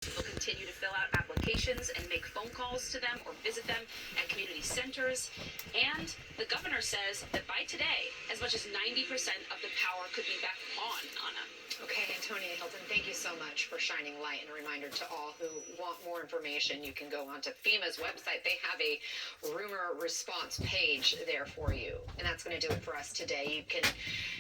We'll continue to fill out applications and make phone calls to them or visit them at community centers. And the governor says that by today, as much as 90% of the power could be back on, Anna. Okay, Antonia Hilton, thank you so much for shining light. And a reminder to all who want more information, you can go onto FEMA's website. They have a rumor response page there for you. And that's going to do it for us today. You can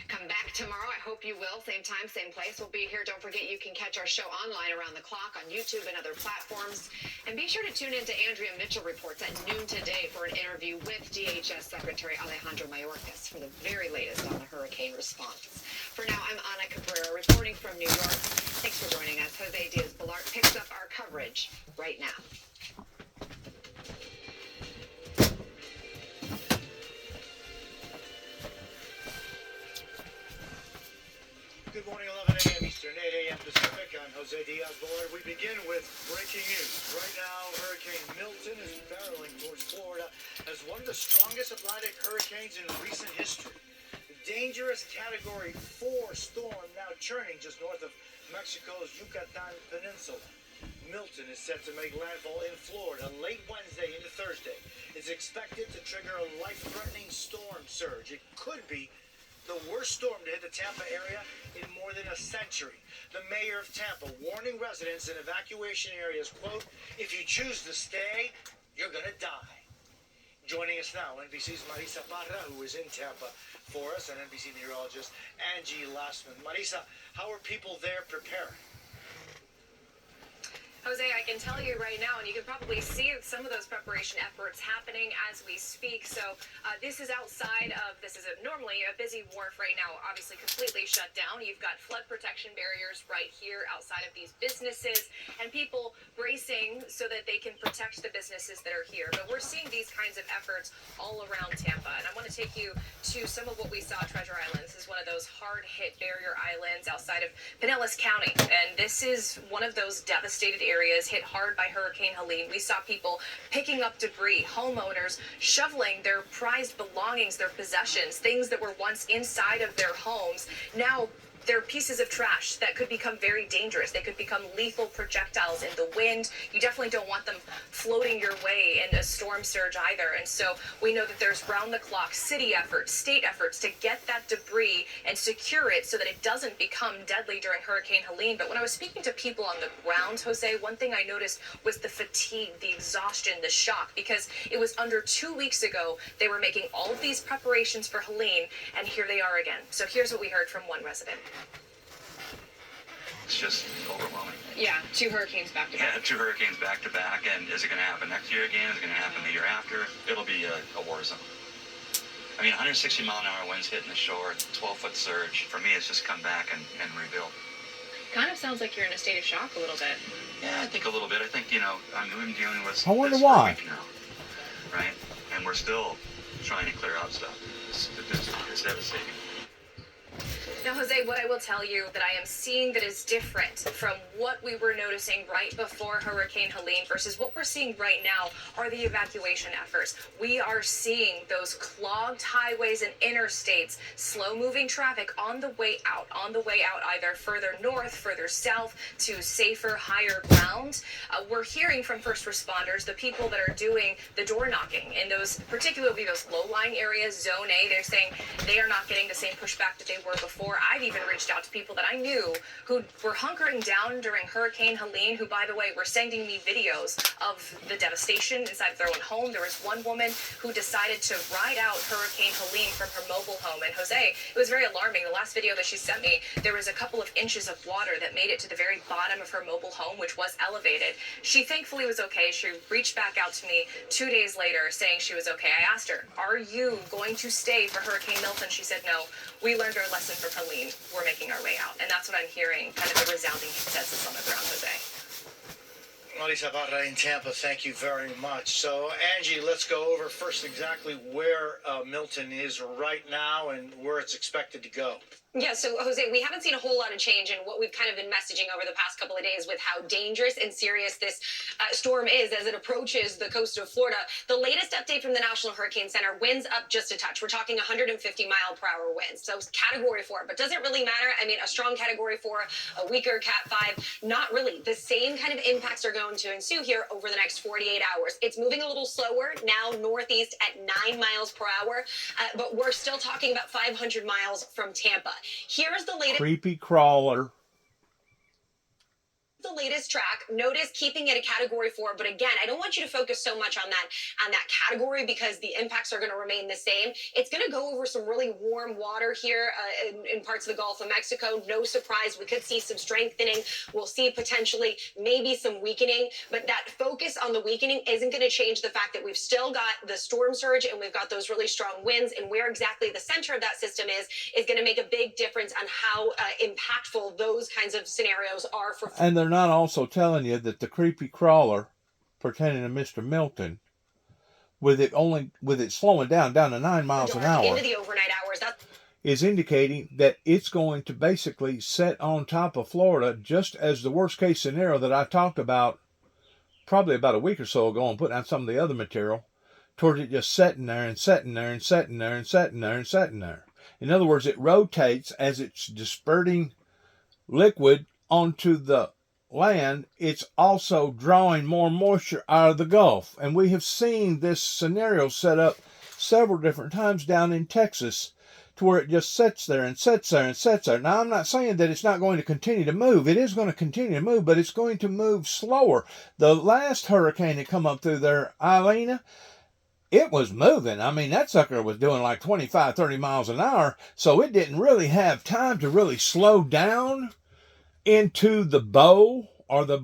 come back tomorrow. I hope you will. Same time, same place. We'll be here. Don't forget you can catch our show online around the clock on YouTube and other platforms. And be sure to tune in to Andrea Mitchell Reports at noon today for an interview with DHS Secretary Alejandro Mayorkas for the very latest on the hurricane response. For now, I'm Ana Cabrera reporting from New York. Thanks for joining us. Jose Diaz-Balart picks up our coverage right now. Good morning, 11 a.m. Eastern, 8 a.m. Pacific. I'm Jose Diaz-Balart. We begin with breaking news. Right now, Hurricane Milton is barreling towards Florida as one of the strongest Atlantic hurricanes in recent history. Dangerous Category 4 storm now churning just north of Mexico's Yucatan Peninsula. Milton is set to make landfall in Florida late Wednesday into Thursday. It's expected to trigger a life-threatening storm surge. It could be the worst storm to hit the Tampa area in more than a century. The mayor of Tampa warning residents in evacuation areas, quote, "If you choose to stay, you're going to die." Joining us now, NBC's Marisa Parra, who is in Tampa for us, and NBC meteorologist Angie Lastman. Marisa, how are people there preparing? Jose, I can tell you right now, and you can probably see some of those preparation efforts happening as we speak. So this is normally a busy wharf right now, obviously completely shut down. You've got flood protection barriers right here outside of these businesses and people bracing so that they can protect the businesses that are here. But we're seeing these kinds of efforts all around Tampa. And I want to take you to some of what we saw at Treasure Island. This is one of those hard-hit barrier islands outside of Pinellas County. And this is one of those devastated areas hit hard by Hurricane Helene. We saw people picking up debris, homeowners shoveling their prized belongings, their possessions, things that were once inside of their homes. Now they're pieces of trash that could become very dangerous. They could become lethal projectiles in the wind. You definitely don't want them floating your way in a storm surge either. And so we know that there's round-the-clock city efforts, state efforts to get that debris and secure it so that it doesn't become deadly during Hurricane Helene. But when I was speaking to people on the ground, Jose, one thing I noticed was the fatigue, the exhaustion, the shock, because it was under 2 weeks ago they were making all of these preparations for Helene, and here they are again. So here's what we heard from one resident. It's just overwhelming. Yeah, 2 hurricanes back to back. Yeah, 2 hurricanes back to back, and is it going to happen next year again? Is it going to happen the year after? It'll be a war zone. I mean, 160-mile-an-hour winds hitting the shore, 12-foot surge. For me, it's just come back and rebuild. Kind of sounds like you're in a state of shock a little bit. Yeah, I think a little bit. I think, we've been dealing with I wonder this why. for a week now, right? And we're still trying to clear out stuff. It's devastating. Now, Jose, what I will tell you that I am seeing that is different from what we were noticing right before Hurricane Helene versus what we're seeing right now are the evacuation efforts. We are seeing those clogged highways and interstates, slow-moving traffic on the way out either further north, further south to safer, higher ground. We're hearing from first responders, the people that are doing the door knocking in those, particularly those low-lying areas, Zone A, they're saying they are not getting the same pushback that they were before. I've even reached out to people that I knew who were hunkering down during Hurricane Helene, who, by the way, were sending me videos of the devastation inside their own home. There was one woman who decided to ride out Hurricane Helene from her mobile home. And Jose, it was very alarming. The last video that she sent me, there was a couple of inches of water that made it to the very bottom of her mobile home, which was elevated. She thankfully was okay. She reached back out to me 2 days later saying she was okay. I asked her, "Are you going to stay for Hurricane Milton?" She said, "No, we learned our lesson from Helene. We're making our way out." And that's what I'm hearing, kind of the resounding consensus on the ground, Jose. Marisa Parra in Tampa, thank you very much. So, Angie, let's go over first exactly where Milton is right now and where it's expected to go. Yeah, so Jose, we haven't seen a whole lot of change in what we've kind of been messaging over the past couple of days with how dangerous and serious this storm is as it approaches the coast of Florida. The latest update from the National Hurricane Center, winds up just a touch. We're talking 150-mile-per-hour winds, so Category 4. But does it really matter? I mean, a strong Category 4, a weaker Cat 5, not really. The same kind of impacts are going to ensue here over the next 48 hours. It's moving a little slower now northeast at 9 miles per hour, but we're still talking about 500 miles from Tampa. Here's the latest. Creepy crawler. The latest track. Notice keeping it a Category 4, but again, I don't want you to focus so much on that category because the impacts are going to remain the same. It's going to go over some really warm water here in parts of the Gulf of Mexico. No surprise, we could see some strengthening. We'll see potentially maybe some weakening, but that focus on the weakening isn't going to change the fact that we've still got the storm surge and we've got those really strong winds, and where exactly the center of that system is going to make a big difference on how impactful those kinds of scenarios are for. And they're not also telling you that the creepy crawler pertaining to Mr. Milton, with it slowing down to 9 miles an hour, into the overnight hours, is indicating that it's going to basically set on top of Florida, just as the worst case scenario that I talked about probably about a week or so ago and putting out some of the other material, towards it just setting there and setting there and setting there and setting there and setting there. In other words, it rotates as it's dispersing liquid onto the land. It's also drawing more moisture out of the Gulf. And we have seen this scenario set up several different times down in Texas, to where it just sits there and sits there and sits there. Now, I'm not saying that it's not going to continue to move. It is going to continue to move, but it's going to move slower. The last hurricane that come up through there, Eileen, it was moving. I mean, that sucker was doing like 25, 30 miles an hour, so it didn't really have time to really slow down into the bow or the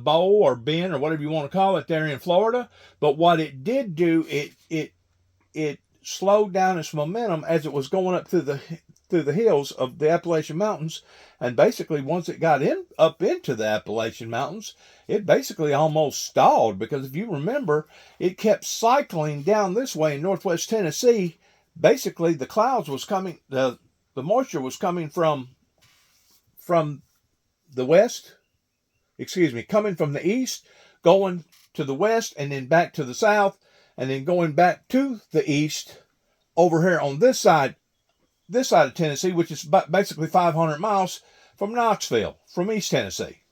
bow or bend or whatever you want to call it there in Florida. But what it did do, it slowed down its momentum as it was going up through the hills of the Appalachian Mountains. And basically, once it got up into the Appalachian Mountains, it basically almost stalled, because if you remember, it kept cycling down this way in northwest Tennessee. Basically, the clouds was coming, the moisture was coming from the west, coming from the east, going to the west, and then back to the south, and then going back to the east over here on this side of Tennessee, which is basically 500 miles from Knoxville, from East Tennessee.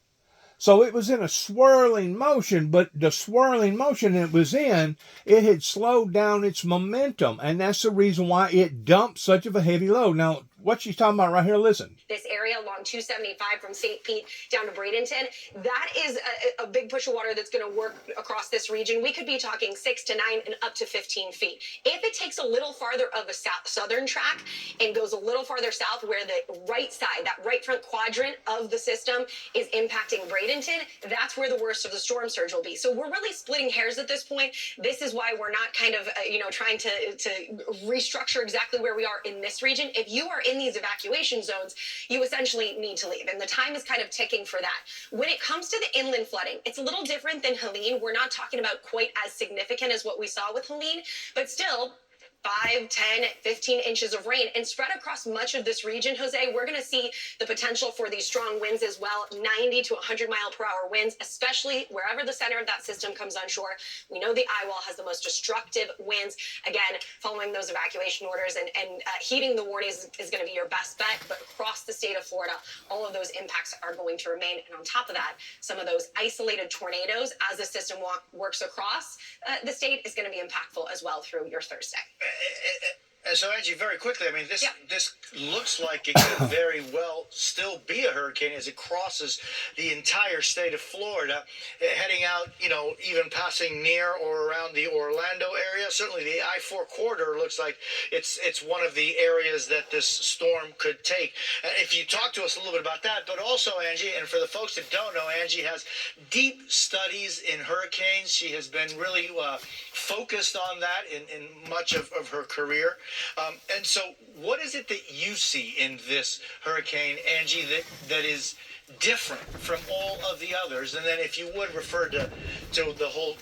So it was in a swirling motion, but the swirling motion it was in, it had slowed down its momentum, and that's the reason why it dumped such of a heavy load. Now, what she's talking about right here, listen. This area along 275 from St. Pete down to Bradenton, that is a big push of water that's going to work across this region. We could be talking 6 to 9 and up to 15 feet. If it takes a little farther of a southern track and goes a little farther south, where the right side, that right front quadrant of the system is impacting Bradenton, that's where the worst of the storm surge will be. So we're really splitting hairs at this point. This is why we're not kind of, trying to restructure exactly where we are in this region. If you are in these evacuation zones, you essentially need to leave, and the time is kind of ticking for that. When it comes to the inland flooding, it's a little different than Helene. We're not talking about quite as significant as what we saw with Helene, but still 5, 10, 15 inches of rain, and spread across much of this region, Jose. We're going to see the potential for these strong winds as well, 90 to 100 mile per hour winds, especially wherever the center of that system comes on shore. We know the eye wall has the most destructive winds. Again, following those evacuation orders and heeding the warnings is going to be your best bet. But across the state of Florida, all of those impacts are going to remain. And on top of that, some of those isolated tornadoes as the system works across the state is going to be impactful as well through your Thursday. And so, Angie, very quickly, I mean, this looks like it could very well still be a hurricane as it crosses the entire state of Florida, heading out, even passing near or around the Orlando area. Certainly the I-4 corridor looks like it's one of the areas that this storm could take. If you talk to us a little bit about that, but also, Angie, and for the folks that don't know, Angie has deep studies in hurricanes. She has been really focused on that in much of her career. And so what is it that you see in this hurricane, Angie, that is different from all of the others? And then if you would refer to the whole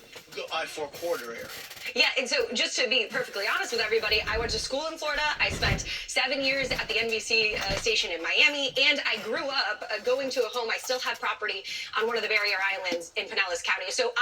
I-4 corridor area. Yeah, and so just to be perfectly honest with everybody, I went to school in Florida. I spent 7 years at the NBC station in Miami, and I grew up going to a home. I still have property on one of the barrier islands in Pinellas County. So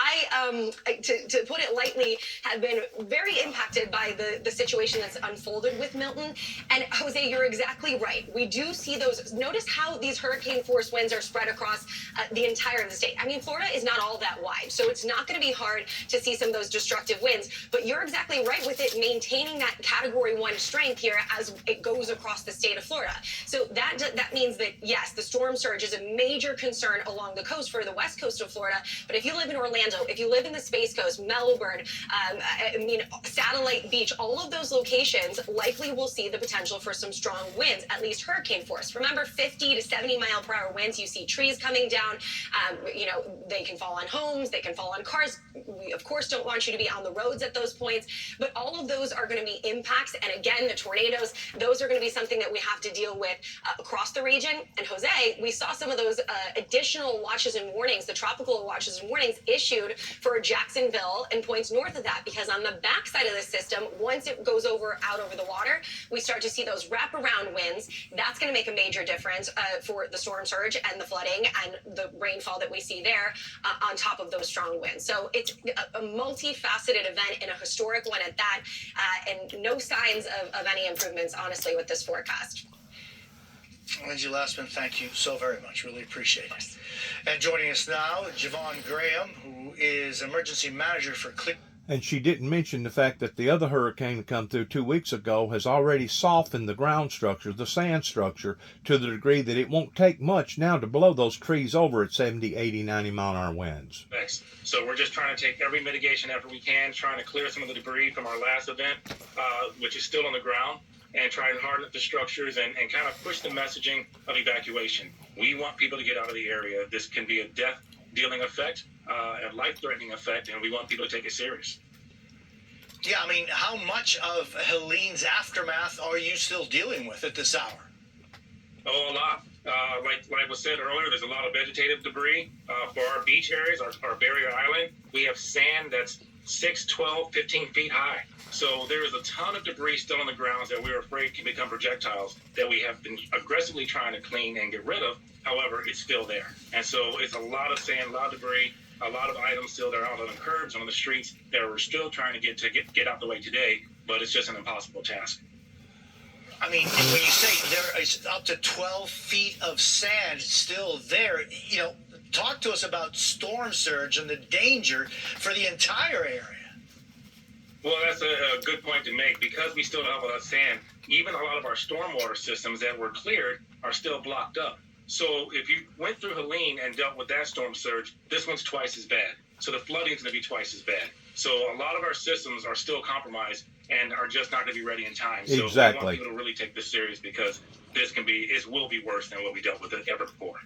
to put it lightly, have been very impacted by the situation that's unfolded with Milton. And Jose, you're exactly right. We do see those. Notice how these hurricane force winds are spread across the entire of the state. I mean, Florida is not all that wide, so it's not going to be hard to see some of those destructive winds. But you're exactly right with it maintaining that Category 1 strength here as it goes across the state of Florida. So that means that, yes, the storm surge is a major concern along the coast for the west coast of Florida. But if you live in Orlando, if you live in the Space Coast, Melbourne, Satellite Beach, all of those locations likely will see the potential for some strong winds, at least hurricane force. Remember, 50 to 70 mile per hour winds. You see trees coming down. They can fall on homes. They can fall on cars. We, of course, don't want you to be on the roads at those points. But all of those are going to be impacts. And again, the tornadoes, those are going to be something that we have to deal with across the region. And Jose, we saw some of those additional watches and warnings, the tropical watches and warnings issued for Jacksonville and points north of that, because on the backside of the system, once it goes out over the water, we start to see those wraparound winds. That's going to make a major difference for the storm surge and the flooding and the rainfall that we see there on top of those strong winds. So it's a multifaceted event and a historic one at that, and no signs of any improvements, honestly, with this forecast. Lindsay Lastman, thank you so very much. Really appreciate it. And joining us now, Javon Graham, who is emergency manager for Cleveland. And she didn't mention the fact that the other hurricane that come through 2 weeks ago has already softened the ground structure, the sand structure, to the degree that it won't take much now to blow those trees over at 70, 80, 90 mile an hour winds. Thanks. So we're just trying to take every mitigation effort we can, trying to clear some of the debris from our last event, which is still on the ground, and try and harden up the structures and kind of push the messaging of evacuation. We want people to get out of the area. This can be a death-dealing effect, a life-threatening effect, and we want people to take it serious. Yeah, I mean, how much of Helene's aftermath are you still dealing with at this hour? Oh, a lot. Like was said earlier, there's a lot of vegetative debris for our beach areas, our barrier island. We have sand that's 6, 12, 15 feet high. So there is a ton of debris still on the grounds that we're afraid can become projectiles that we have been aggressively trying to clean and get rid of. However, it's still there. And so it's a lot of sand, a lot of debris, a lot of items still that are out on the curbs, on the streets that we're still trying to get out the way today, but it's just an impossible task. I mean, when you say there is up to 12 feet of sand still there, talk to us about storm surge and the danger for the entire area. Well, that's a good point to make. Because we still have a lot of sand, even a lot of our stormwater systems that were cleared are still blocked up. So if you went through Helene and dealt with that storm surge, this one's twice as bad. So the flooding is going to be twice as bad. So a lot of our systems are still compromised and are just not going to be ready in time. So Exactly. we want people to really take this serious, because it will be worse than what we dealt with ever before.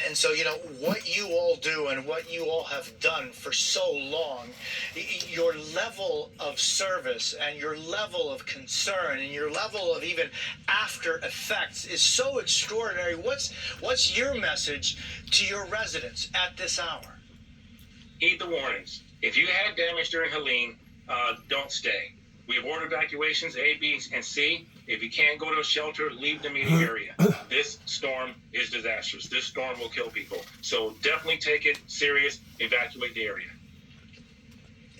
And so, what you all do and what you all have done for so long, your level of service and your level of concern and your level of even after effects is so extraordinary. What's your message to your residents at this hour? Heed the warnings. If you had damage during Helene, don't stay. We have ordered evacuations A, B, and C. If you can't go to a shelter, leave the immediate area. This storm is disastrous. This storm will kill people. So definitely take it serious. Evacuate the area.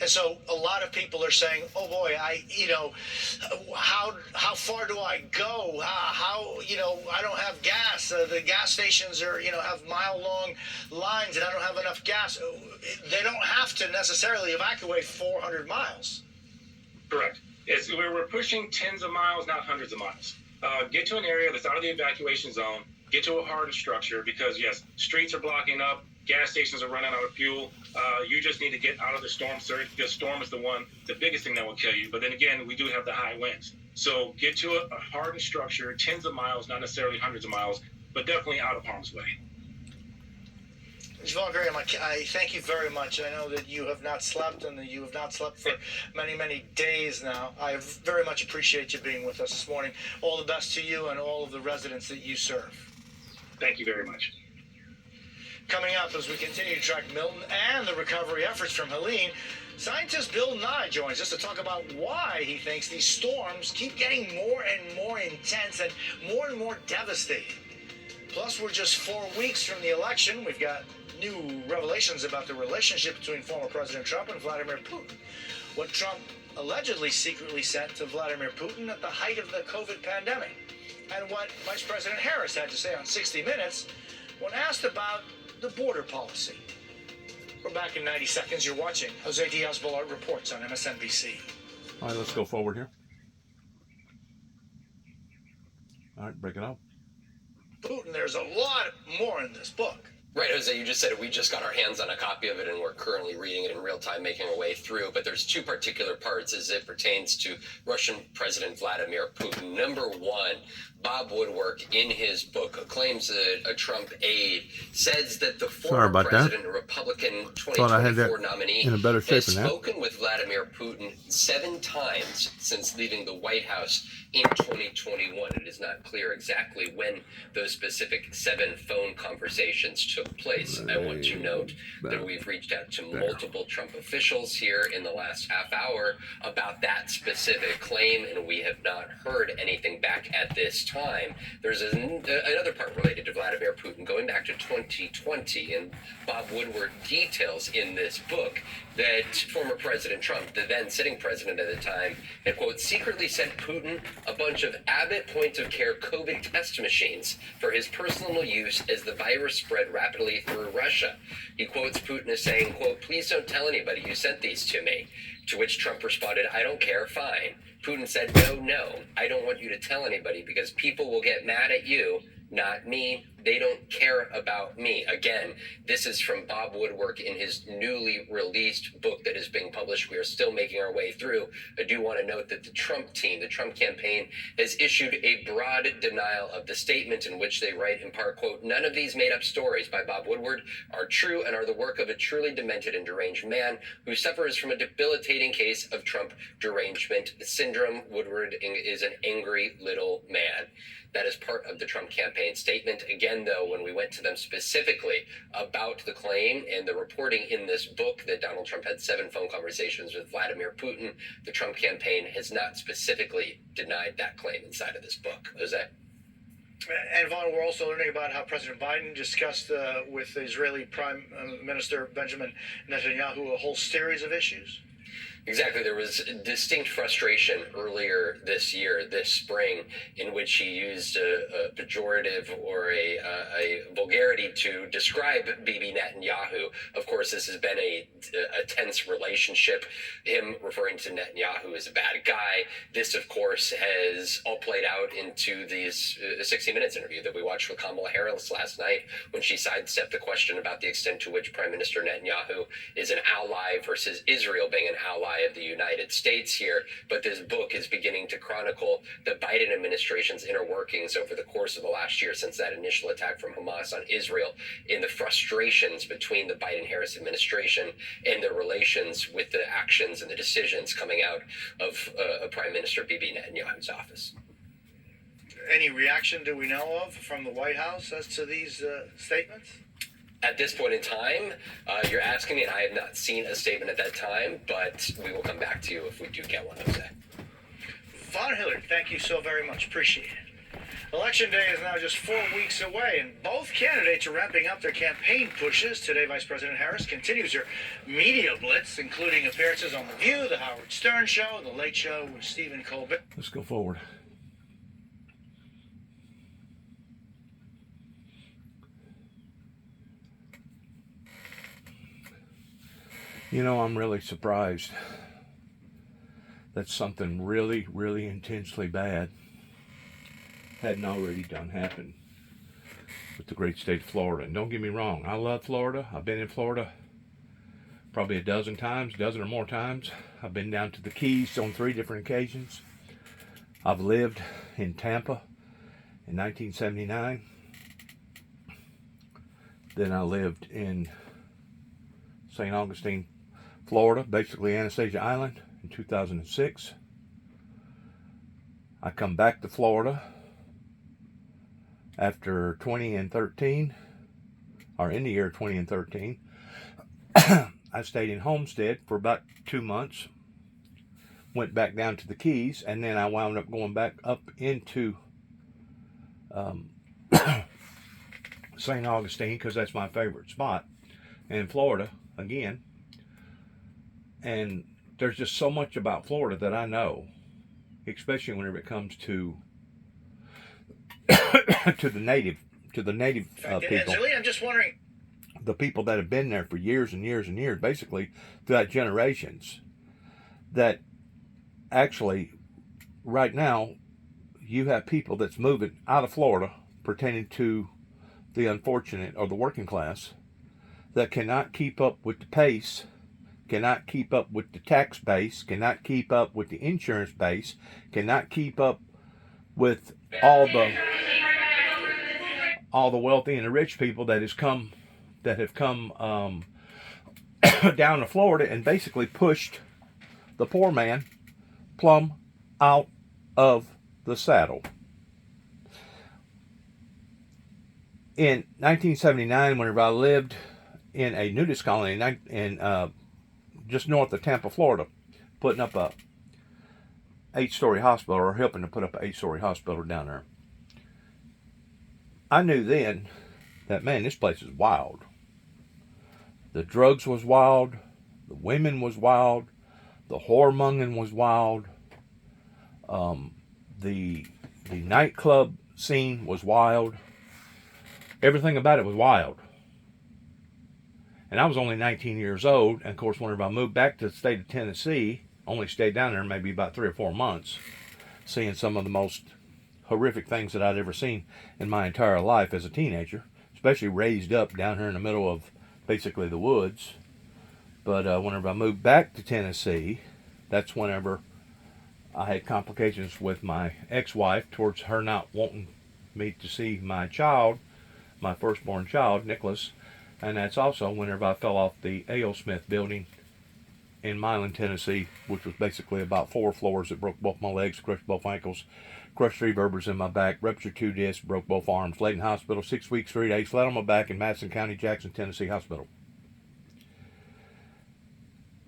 And so a lot of people are saying, "Oh boy, how far do I go? I don't have gas. The gas stations are, have mile-long lines, and I don't have enough gas." They don't have to necessarily evacuate 400 miles. Correct. We're pushing tens of miles, not hundreds of miles. Get to an area that's out of the evacuation zone. Get to a hardened structure, because, yes, streets are blocking up. Gas stations are running out of fuel. You just need to get out of the storm surge, because storm is the biggest thing that will kill you. But then again, we do have the high winds. So get to a hardened structure, tens of miles, not necessarily hundreds of miles, but definitely out of harm's way. Javon Graham, I thank you very much. I know that you have not slept, and that you have not slept for many, many days now. I very much appreciate you being with us this morning. All the best to you and all of the residents that you serve. Thank you very much. Coming up as we continue to track Milton and the recovery efforts from Helene, scientist Bill Nye joins us to talk about why he thinks these storms keep getting more and more intense and more devastating. Plus, we're just 4 weeks from the election. We've got new revelations about the relationship between former President Trump and Vladimir Putin. What Trump allegedly secretly sent to Vladimir Putin at the height of the COVID pandemic. And what Vice President Harris had to say on 60 Minutes when asked about the border policy. We're back in 90 seconds. You're watching Jose Diaz-Balart Reports on MSNBC. All right, let's go forward here. All right, break it up. Putin, there's a lot more in this book. Right, Jose, you just said it. We just got our hands on a copy of it, and we're currently reading it in real time, making our way through. But there's two particular parts as it pertains to Russian President Vladimir Putin. Number one, Bob Woodward, in his book, claims that a Trump aide says that the former president, Republican 2024 nominee, in a better shape has than that. spoken with Vladimir Putin 7 times since leaving the White House in 2021. It is not clear exactly when those specific 7 phone conversations took place. I want to note that we've reached out to multiple Trump officials here in the last half hour about that specific claim, and we have not heard anything back at this time. There's another part related to Vladimir Putin going back to 2020, and Bob Woodward details in this book that former President Trump, the then sitting president at the time, had, quote, secretly sent Putin a bunch of Abbott point-of-care COVID test machines for his personal use as the virus spread rapidly through Russia. He quotes Putin as saying, quote, please don't tell anybody you sent these to me. To which Trump responded, I don't care, fine. Putin said, no, I don't want you to tell anybody because people will get mad at you, not me. They don't care about me. Again, this is from Bob Woodward in his newly released book that is being published. We are still making our way through. I do want to note that the Trump team, the Trump campaign, has issued a broad denial of the statement in which they write in part, quote, none of these made-up stories by Bob Woodward are true and are the work of a truly demented and deranged man who suffers from a debilitating case of Trump derangement syndrome. Woodward is an angry little man. That is part of the Trump campaign statement. Again, though, when we went to them specifically about the claim and the reporting in this book that Donald Trump had 7 phone conversations with Vladimir Putin, the Trump campaign has not specifically denied that claim inside of this book. Jose? And Vaughn, we're also learning about how President Biden discussed with Israeli Prime Minister Benjamin Netanyahu a whole series of issues. Exactly. There was distinct frustration earlier this year, this spring, in which he used a pejorative or a vulgarity to describe Bibi Netanyahu. Of course, this has been a tense relationship, him referring to Netanyahu as a bad guy. This, of course, has all played out into these 60 Minutes interview that we watched with Kamala Harris last night when she sidestepped the question about the extent to which Prime Minister Netanyahu is an ally versus Israel being an ally of the United States here. But this book is beginning to chronicle the Biden administration's inner workings over the course of the last year since that initial attack from Hamas on Israel, in the frustrations between the Biden-Harris administration and their relations with the actions and the decisions coming out of Prime Minister Bibi Netanyahu's office. Any reaction do we know of from the White House as to these statements? At this point in time, you're asking me, and I have not seen a statement at that time, but we will come back to you if we do get one, Jose. Vaughn Hillard, thank you so very much. Appreciate it. Election day is now just 4 weeks away, and both candidates are ramping up their campaign pushes. Today, Vice President Harris continues her media blitz, including appearances on The View, The Howard Stern Show, The Late Show with Stephen Colbert. Let's go forward. You know, I'm really surprised that something really, really intensely bad hadn't already done happen with the great state of Florida. And don't get me wrong, I love Florida. I've been in Florida probably a dozen or more times. I've been down to the Keys on 3 different occasions. I've lived in Tampa in 1979. Then I lived in St. Augustine, Florida, basically Anastasia Island, in 2006. I come back to Florida after 2013 or in the year 2013. I stayed in Homestead for about 2 months, went back down to the Keys, and then I wound up going back up into St. Augustine, because that's my favorite spot in Florida again. And there's just so much about Florida that I know, especially whenever it comes to to the native people. Julie, I'm just wondering. The people that have been there for years and years and years, basically throughout generations, that actually right now you have people that's moving out of Florida pertaining to the unfortunate or the working class that cannot keep up with the pace, cannot keep up with the tax base, cannot keep up with the insurance base, cannot keep up with all the wealthy and the rich people that have come down to Florida and basically pushed the poor man plumb out of the saddle. In 1979, whenever I lived in a nudist colony in just north of Tampa, Florida, putting up a 8-story hospital, or helping to put up an 8-story hospital down there, I knew then that, man, this place is wild. The drugs was wild, the women was wild, the whoremongering was wild, the nightclub scene was wild. Everything about it was wild. And I was only 19 years old, and of course, whenever I moved back to the state of Tennessee, only stayed down there maybe about 3 or 4 months, seeing some of the most horrific things that I'd ever seen in my entire life as a teenager, especially raised up down here in the middle of basically the woods. But whenever I moved back to Tennessee, that's whenever I had complications with my ex-wife towards her not wanting me to see my child, my firstborn child, Nicholas. And that's also whenever I fell off the A.O. Smith building in Milan, Tennessee, which was basically about 4 floors. That broke both my legs, crushed both ankles, crushed 3 vertebrae in my back, ruptured 2 discs, broke both arms, laid in hospital 6 weeks, 3 days, flat on my back in Madison County, Jackson, Tennessee hospital.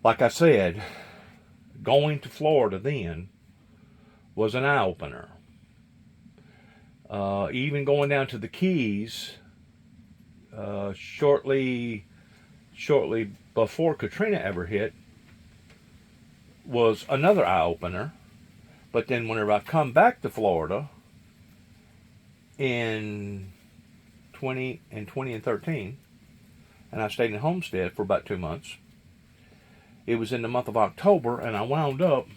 Like I said, going to Florida then was an eye-opener. Even going down to the Keys shortly before Katrina ever hit was another eye-opener. But then whenever I come back to Florida in 2013, and I stayed in Homestead for about 2 months, it was in the month of October, and I wound up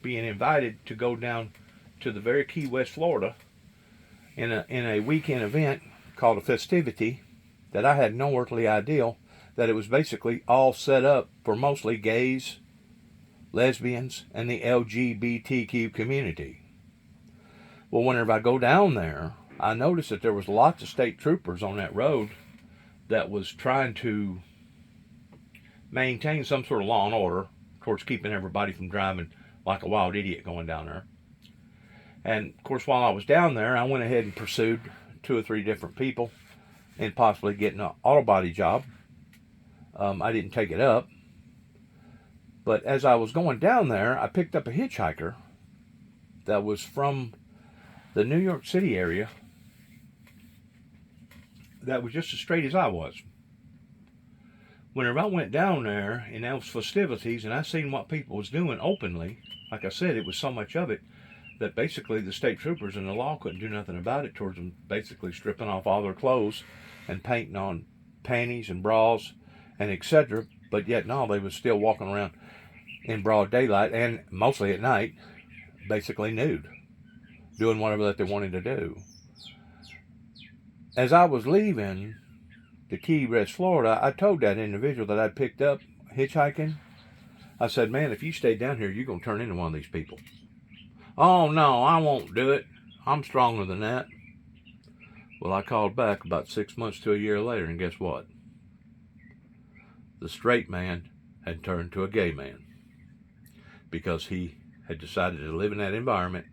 being invited to go down to the very Key West, Florida, in a weekend event called a festivity that I had no earthly idea that it was basically all set up for mostly gays, lesbians, and the LGBTQ community. Well, whenever I go down there, I noticed that there was lots of state troopers on that road that was trying to maintain some sort of law and order towards keeping everybody from driving like a wild idiot going down there. And of course, while I was down there, I went ahead and pursued 2 or 3 different people and possibly getting an auto body job. I didn't take it up. But as I was going down there, I picked up a hitchhiker that was from the New York City area that was just as straight as I was. Whenever I went down there in those festivities and I seen what people was doing openly, like I said, it was so much of it that basically the state troopers and the law couldn't do nothing about it towards them basically stripping off all their clothes and painting on panties and bras and etc. But yet no, they was still walking around in broad daylight and mostly at night, basically nude, doing whatever that they wanted to do. As I was leaving the Key West, Florida, I told that individual that I'd picked up hitchhiking, I said, man, if you stay down here, you're going to turn into one of these people. Oh, no, I won't do it. I'm stronger than that. Well, I called back about 6 months to a year later, and guess what? The straight man had turned to a gay man because he had decided to live in that environment.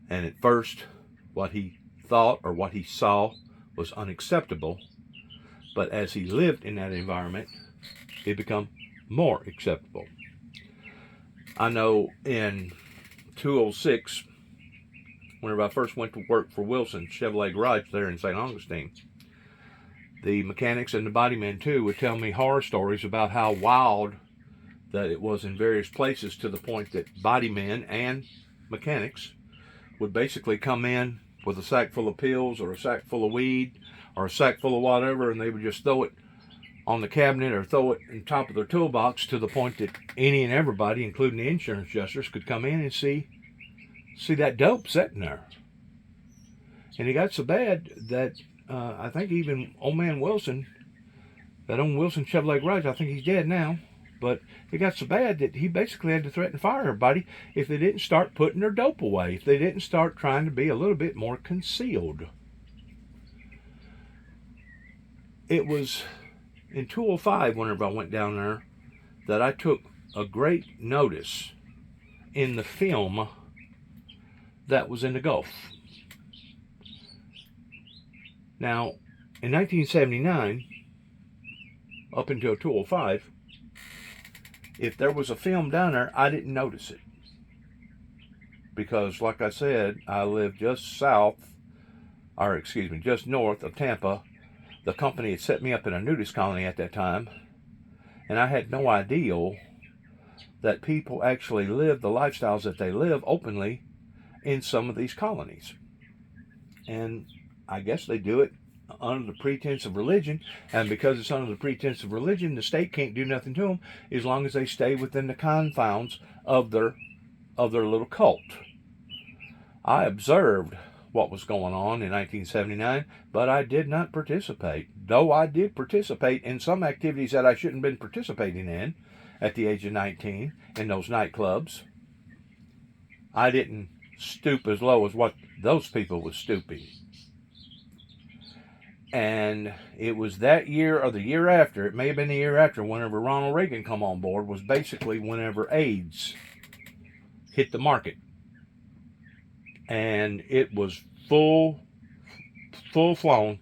And at first, what he thought or what he saw was unacceptable But as he lived in that environment, it became more acceptable. I know in 2006, whenever I first went to work for Wilson Chevrolet Garage there in St. Augustine, the mechanics and the body men too would tell me horror stories about how wild that it was in various places, to the point that body men and mechanics would basically come in with a sack full of pills or a sack full of weed or a sack full of whatever, and they would just throw it on the cabinet or throw it on top of their toolbox, to the point that any and everybody, including the insurance adjusters, could come in and see that dope sitting there. And it got so bad that I think even old man Wilson, that owned Wilson Chevrolet Garage, I think he's dead now, but it got so bad that he basically had to threaten to fire everybody if they didn't start putting their dope away, if they didn't start trying to be a little bit more concealed. It was in 2005, whenever I went down there, that I took a great notice in the film that was in the Gulf. Now, in 1979, up until 2005, if there was a film down there, I didn't notice it. Because, like I said, I lived just north of Tampa. The company had set me up in a nudist colony at that time, and I had no idea that people actually live the lifestyles that they live openly in some of these colonies. And I guess they do it under the pretense of religion, and because it's under the pretense of religion, the state can't do nothing to them as long as they stay within the confines of their little cult. I observed what was going on in 1979, but I did not participate. Though I did participate in some activities that I shouldn't have been participating in at the age of 19 in those nightclubs. I didn't stoop as low as what those people was stooping. And it was that year or the year after, it may have been the year after, whenever Ronald Reagan come on board, was basically whenever AIDS hit the market. And it was full flown,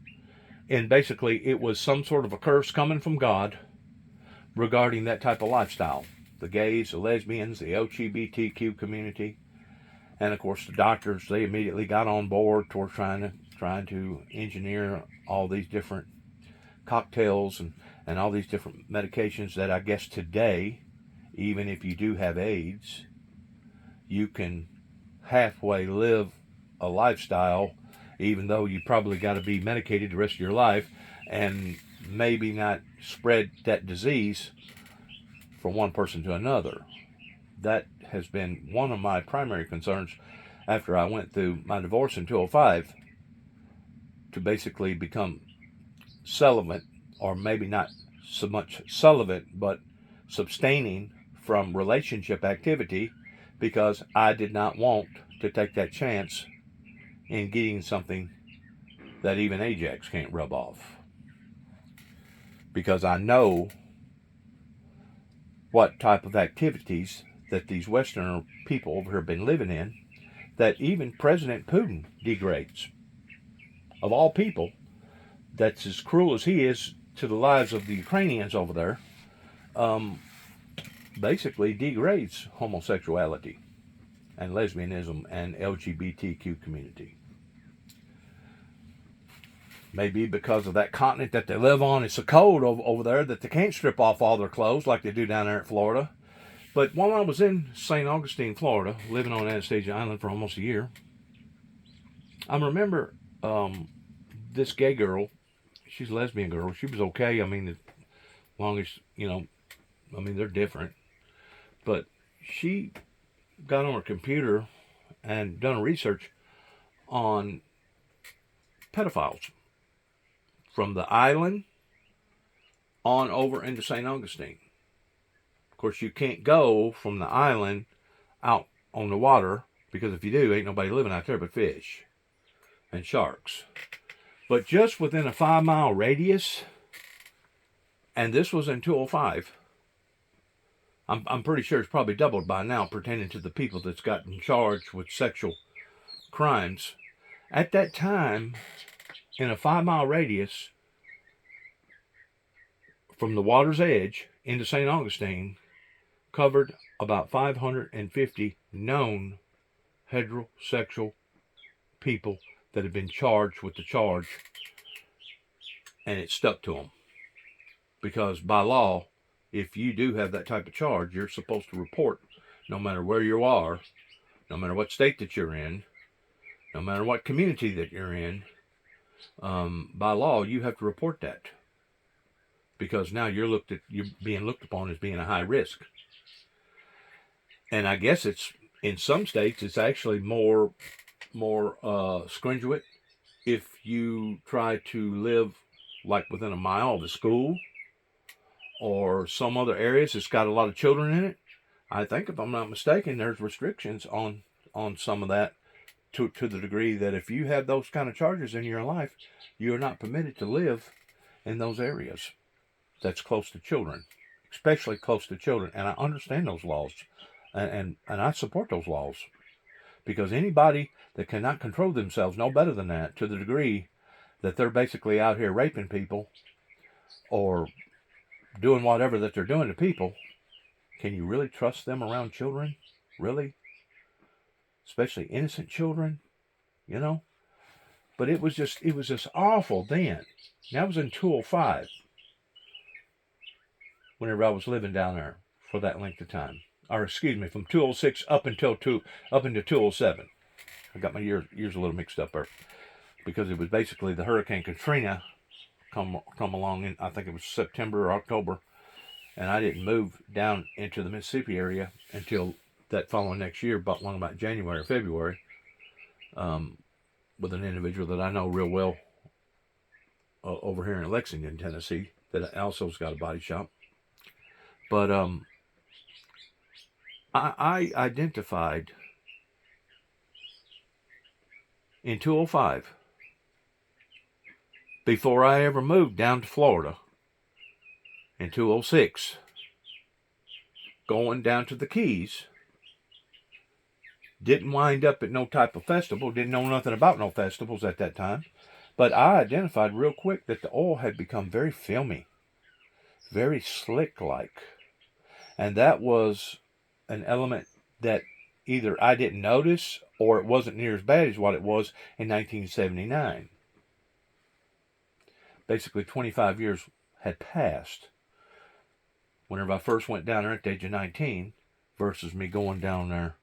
and basically it was some sort of a curse coming from God regarding that type of lifestyle. The gays, the lesbians, the LGBTQ community, and of course the doctors, they immediately got on board toward trying to engineer all these different cocktails and all these different medications that I guess today, even if you do have AIDS, you can halfway live a lifestyle, even though you probably got to be medicated the rest of your life and maybe not spread that disease from one person to another. That has been one of my primary concerns after I went through my divorce in 2005, to basically become celibate, or maybe not so much celibate, but abstaining from relationship activity, because I did not want to take that chance in getting something that even Ajax can't rub off. Because I know what type of activities that these Western people over here have been living in, that even President Putin degrades. Of all people, that's as cruel as he is to the lives of the Ukrainians over there, basically degrades homosexuality and lesbianism and LGBTQ community. Maybe because of that continent that they live on, it's so cold over there that they can't strip off all their clothes like they do down there in Florida. But while I was in St. Augustine, Florida, living on Anastasia Island for almost a year, I remember this gay girl, she's a lesbian girl, she was okay. I mean, as long as, they're different. But she got on her computer and done research on pedophiles from the island on over into St. Augustine. Of course, you can't go from the island out on the water, because if you do, ain't nobody living out there but fish and sharks. But just within a 5-mile radius, and this was in 2005, I'm pretty sure it's probably doubled by now, pertaining to the people that's gotten charged with sexual crimes. At that time, in a 5-mile radius, from the water's edge into St. Augustine covered about 550 known heterosexual people that have been charged with the charge, and it stuck to them. Because by law, if you do have that type of charge, you're supposed to report, no matter where you are, no matter what state that you're in, no matter what community that you're in. By law, you have to report that, because now you're being looked upon as being a high risk. And I guess it's, in some states, it's actually more stringent if you try to live like within a mile of a school or some other areas that's got a lot of children in it. I think, if I'm not mistaken, there's restrictions on some of that, to the degree that if you have those kind of charges in your life, you're not permitted to live in those areas that's close to children, especially close to children. And I understand those laws, and I support those laws, because anybody that cannot control themselves know better than that, to the degree that they're basically out here raping people or doing whatever that they're doing to people. Can you really trust them around children? Really? Especially innocent children, you know? But it was just awful then. That was in 205, whenever I was living down there for that length of time. Or excuse me, from 206 up into 207. I got my years a little mixed up there, because it was basically the Hurricane Katrina come along in, I think it was September or October, and I didn't move down into the Mississippi area until that following next year, about January or February, with an individual that I know real well over here in Lexington, Tennessee, that also's got a body shop. But I identified in 205, before I ever moved down to Florida, in 206, going down to the Keys. Didn't wind up at no type of festival, didn't know nothing about no festivals at that time, but I identified real quick that the oil had become very filmy, very slick-like, and that was an element that either I didn't notice or it wasn't near as bad as what it was in 1979. Basically, 25 years had passed whenever I first went down there at the age of 19 versus me going down there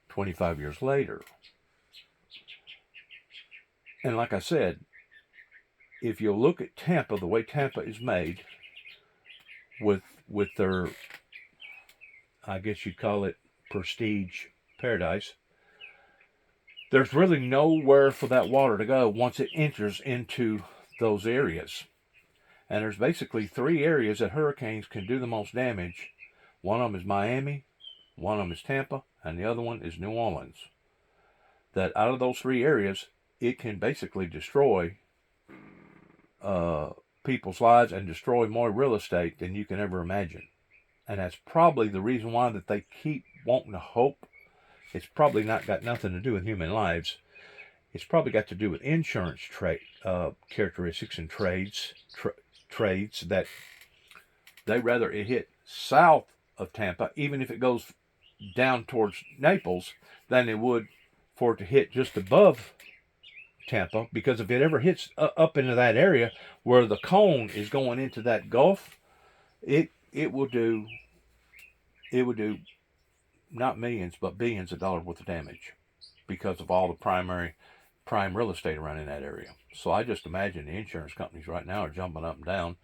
25 years later. And like I said, if you look at Tampa, the way Tampa is made, with their, I guess you'd call it, prestige paradise, there's really nowhere for that water to go once it enters into those areas. And there's basically 3 areas that hurricanes can do the most damage. One of them is Miami, one of them is Tampa, and the other one is New Orleans. That out of those 3 areas, it can basically destroy people's lives and destroy more real estate than you can ever imagine. And that's probably the reason why that they keep wanting to hope. It's probably not got nothing to do with human lives. It's probably got to do with insurance characteristics and trades that they rather it hit south of Tampa, even if it goes down towards Naples, than it would for it to hit just above Tampa, because if it ever hits up into that area where the cone is going into that Gulf, it will do not millions but billions of dollars worth of damage, because of all the prime real estate around in that area. So I just imagine the insurance companies right now are jumping up and down.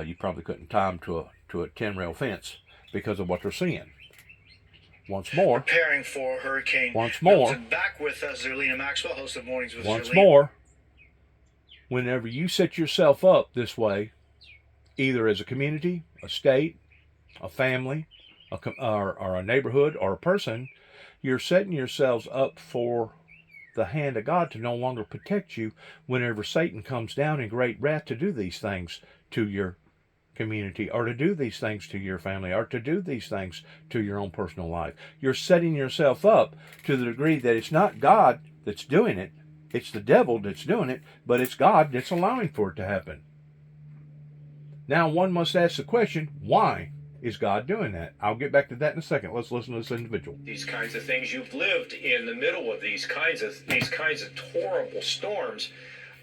You probably couldn't tie them to a 10-rail fence because of what they're seeing. Once more, preparing for Hurricane Milton. Back with us, Zerlina Maxwell, host of Mornings with Once Zerlina. more, whenever you set yourself up this way, either as a community, a state, a family, or a neighborhood, or a person, you're setting yourselves up for the hand of God to no longer protect you whenever Satan comes down in great wrath to do these things to your community, or to do these things to your family, or to do these things to your own personal life. You're setting yourself up to the degree that it's not God that's doing it, it's the devil that's doing it, but it's God that's allowing for it to happen. Now one must ask the question, why is God doing that? I'll get back to that in a second. Let's listen to this individual. These kinds of things, you've lived in the middle of these kinds of horrible storms.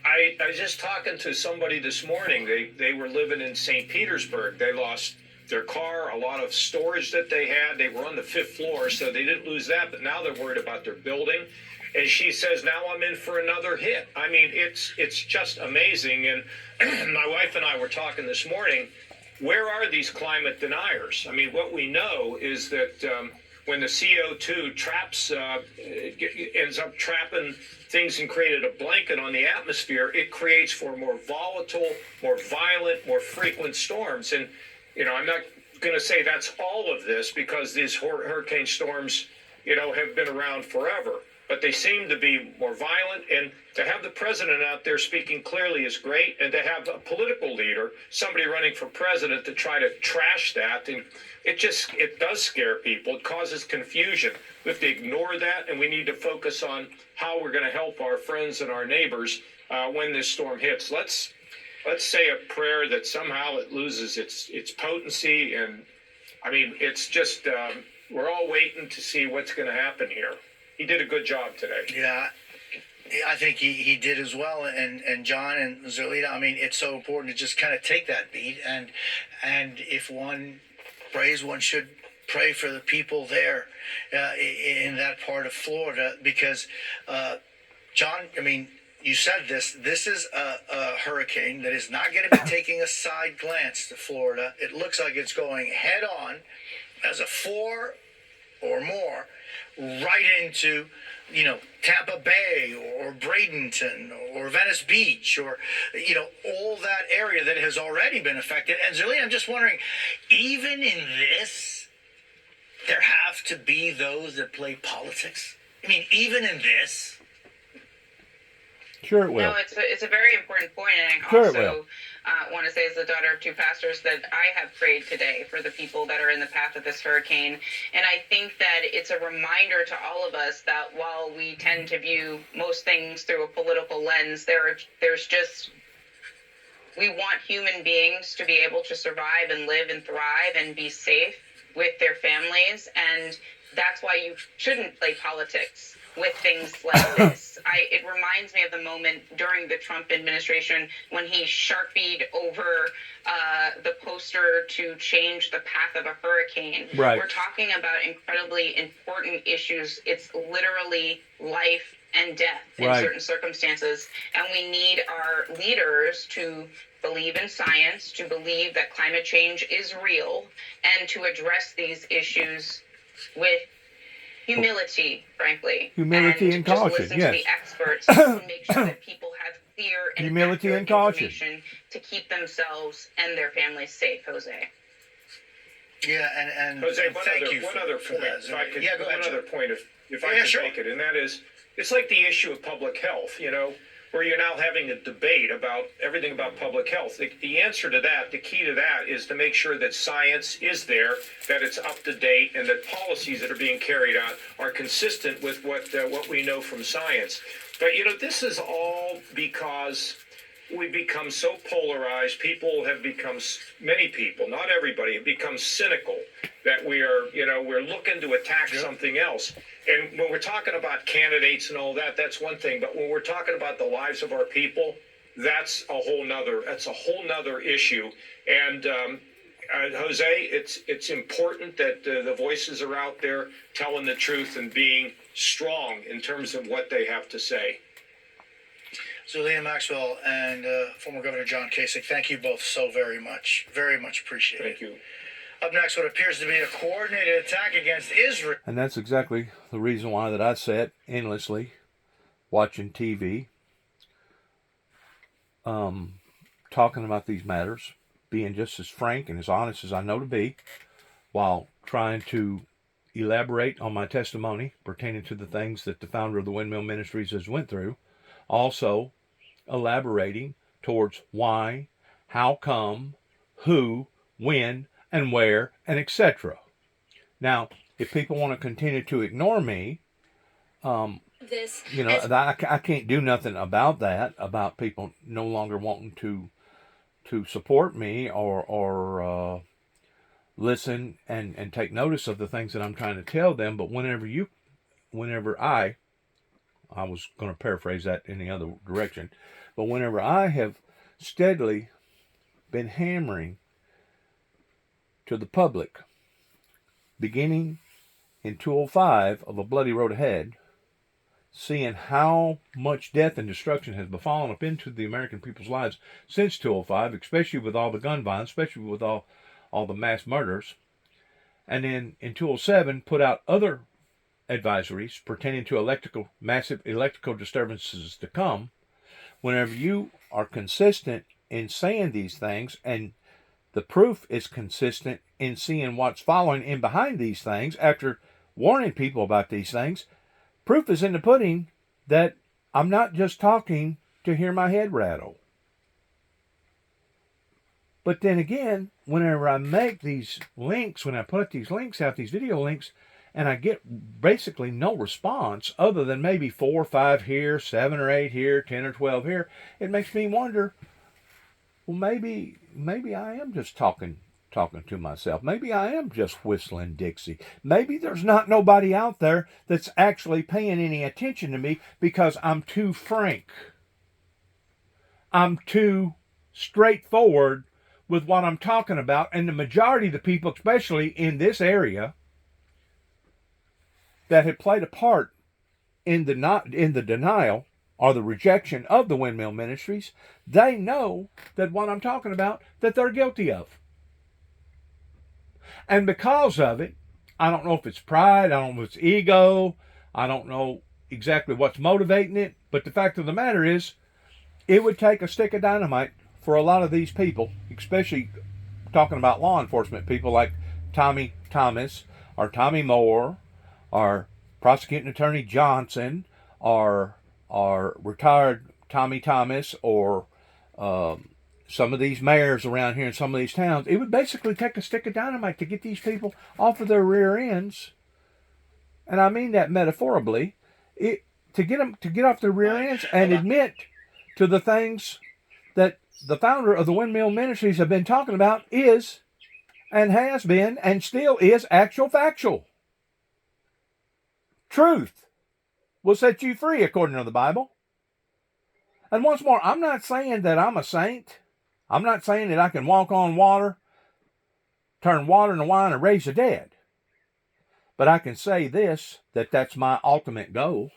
I was just talking to somebody this morning. They were living in St. Petersburg. They lost their car, a lot of storage that they had. They were on the 5th floor, so they didn't lose that, but now they're worried about their building. And she says, now I'm in for another hit. I mean, it's just amazing. And my wife and I were talking this morning, where are these climate deniers? I mean, what we know is that when the CO2 traps, ends up trapping things and created a blanket on the atmosphere, it creates for more volatile, more violent, more frequent storms. And, you know, I'm not going to say that's all of this because these hurricane storms, you know, have been around forever. But they seem to be more violent, and to have the president out there speaking clearly is great, and to have a political leader, somebody running for president, to try to trash that, and it does scare people. It causes confusion. We have to ignore that, and we need to focus on how we're going to help our friends and our neighbors when this storm hits. Let's say a prayer that somehow it loses its potency, and I mean, it's just we're all waiting to see what's going to happen here. He did a good job today. Yeah, I think he did as well. And John and Zerlina, I mean, it's so important to just kind of take that beat. And if one prays, one should pray for the people there in that part of Florida. Because, John, I mean, you said this is a hurricane that is not going to be taking a side glance to Florida. It looks like it's going head on as a 4 or more right into, you know, Tampa Bay or Bradenton or Venice Beach or, you know, all that area that has already been affected. And Zerlina, I'm just wondering, even in this, there have to be those that play politics? I mean, even in this? Sure it will. No, it's a very important point, and I Sure also want to say, as the daughter of 2 pastors, that I have prayed today for the people that are in the path of this hurricane, and I think that it's a reminder to all of us that while we tend to view most things through a political lens, there's just, we want human beings to be able to survive and live and thrive and be safe with their families, and that's why you shouldn't play politics with things like this. It reminds me of the moment during the Trump administration when he Sharpied over the poster to change the path of a hurricane. Right. We're talking about incredibly important issues. It's literally life and death in Right. certain circumstances. And we need our leaders to believe in science, to believe that climate change is real, and to address these issues with humility, frankly. Humility and just caution, listen yes. to the experts to make sure that people have clear and Humility accurate and caution. information to keep themselves and their families safe, Jose. Yeah, and Jose, thank you one for other for point, that, if I Zerlina. could, Yeah, go ahead, one other John. point, if I Yeah, could sure. make it, and that is, it's like the issue of public health, you know, where you're now having a debate about everything about public health. The answer to that, the key to that, is to make sure that science is there, that it's up to date, and that policies that are being carried out are consistent with what we know from science. But, you know, this is all because we become so polarized. People have become, many people, not everybody, have become cynical that we're looking to attack something else. And when we're talking about candidates and all that, that's one thing. But when we're talking about the lives of our people, that's a whole nother issue. And Jose, it's important that the voices are out there telling the truth and being strong in terms of what they have to say. Zerlina Maxwell and former Governor John Kasich, thank you both so very much. Very much appreciated. Thank you. Up next, what appears to be a coordinated attack against Israel. And that's exactly the reason why that I sat endlessly watching TV, talking about these matters, being just as frank and as honest as I know to be, while trying to elaborate on my testimony pertaining to the things that the founder of the Windmill Ministries has went through. Also elaborating towards why, how come, who, when, and where, and etc. Now, if people want to continue to ignore me, I can't do nothing about that, about people no longer wanting to to support me or listen and take notice of the things that I'm trying to tell them. But whenever I was going to paraphrase that in the other direction, but whenever I have steadily been hammering to the public, beginning in 205 of A Bloody Road Ahead, seeing how much death and destruction has befallen up into the American people's lives since 205, especially with all the gun violence, especially with all the mass murders, and then in 207 put out other advisories pertaining to massive electrical disturbances to come. Whenever you are consistent in saying these things, and the proof is consistent in seeing what's following in behind these things after warning people about these things, proof is in the pudding that I'm not just talking to hear my head rattle. But then again, whenever I make these links, when I put these links out, these video links, and I get basically no response other than maybe 4 or 5 here, 7 or 8 here, 10 or 12 here, it makes me wonder, well, maybe I am just talking to myself. Maybe I am just whistling Dixie. Maybe there's not nobody out there that's actually paying any attention to me because I'm too frank. I'm too straightforward with what I'm talking about, and the majority of the people, especially in this area, that have played a part in the denial or the rejection of the windmill ministries, they know that what I'm talking about, that they're guilty of. And because of it, I don't know if it's pride, I don't know if it's ego, I don't know exactly what's motivating it, but the fact of the matter is, it would take a stick of dynamite for a lot of these people, especially talking about law enforcement people like Tommy Thomas or Tommy Moore or Prosecuting Attorney Johnson or retired Tommy Thomas or some of these mayors around here in some of these towns. It would basically take a stick of dynamite to get these people off of their rear ends, and I mean that metaphorically, to get them to get off their rear ends and admit to the things that the founder of the Windmill Ministries have been talking about is and has been and still is actual factual. Truth will set you free according to the Bible. And once more, I'm not saying that I'm a saint. I'm not saying that I can walk on water, turn water into wine, and raise the dead. But I can say this, that that's my ultimate goal.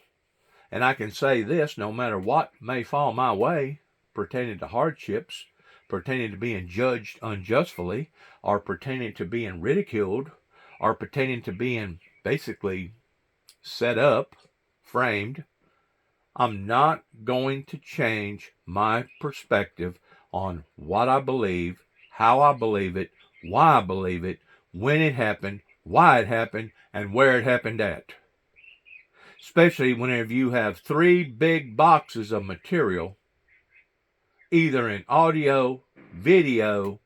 And I can say this, no matter what may fall my way, pertaining to hardships, pertaining to being judged unjustly, or pertaining to being ridiculed, or pertaining to being basically set up, framed, I'm not going to change my perspective on what I believe, how I believe it, why I believe it, when it happened, why it happened, and where it happened at. Especially whenever you have 3 big boxes of material, either in audio, video,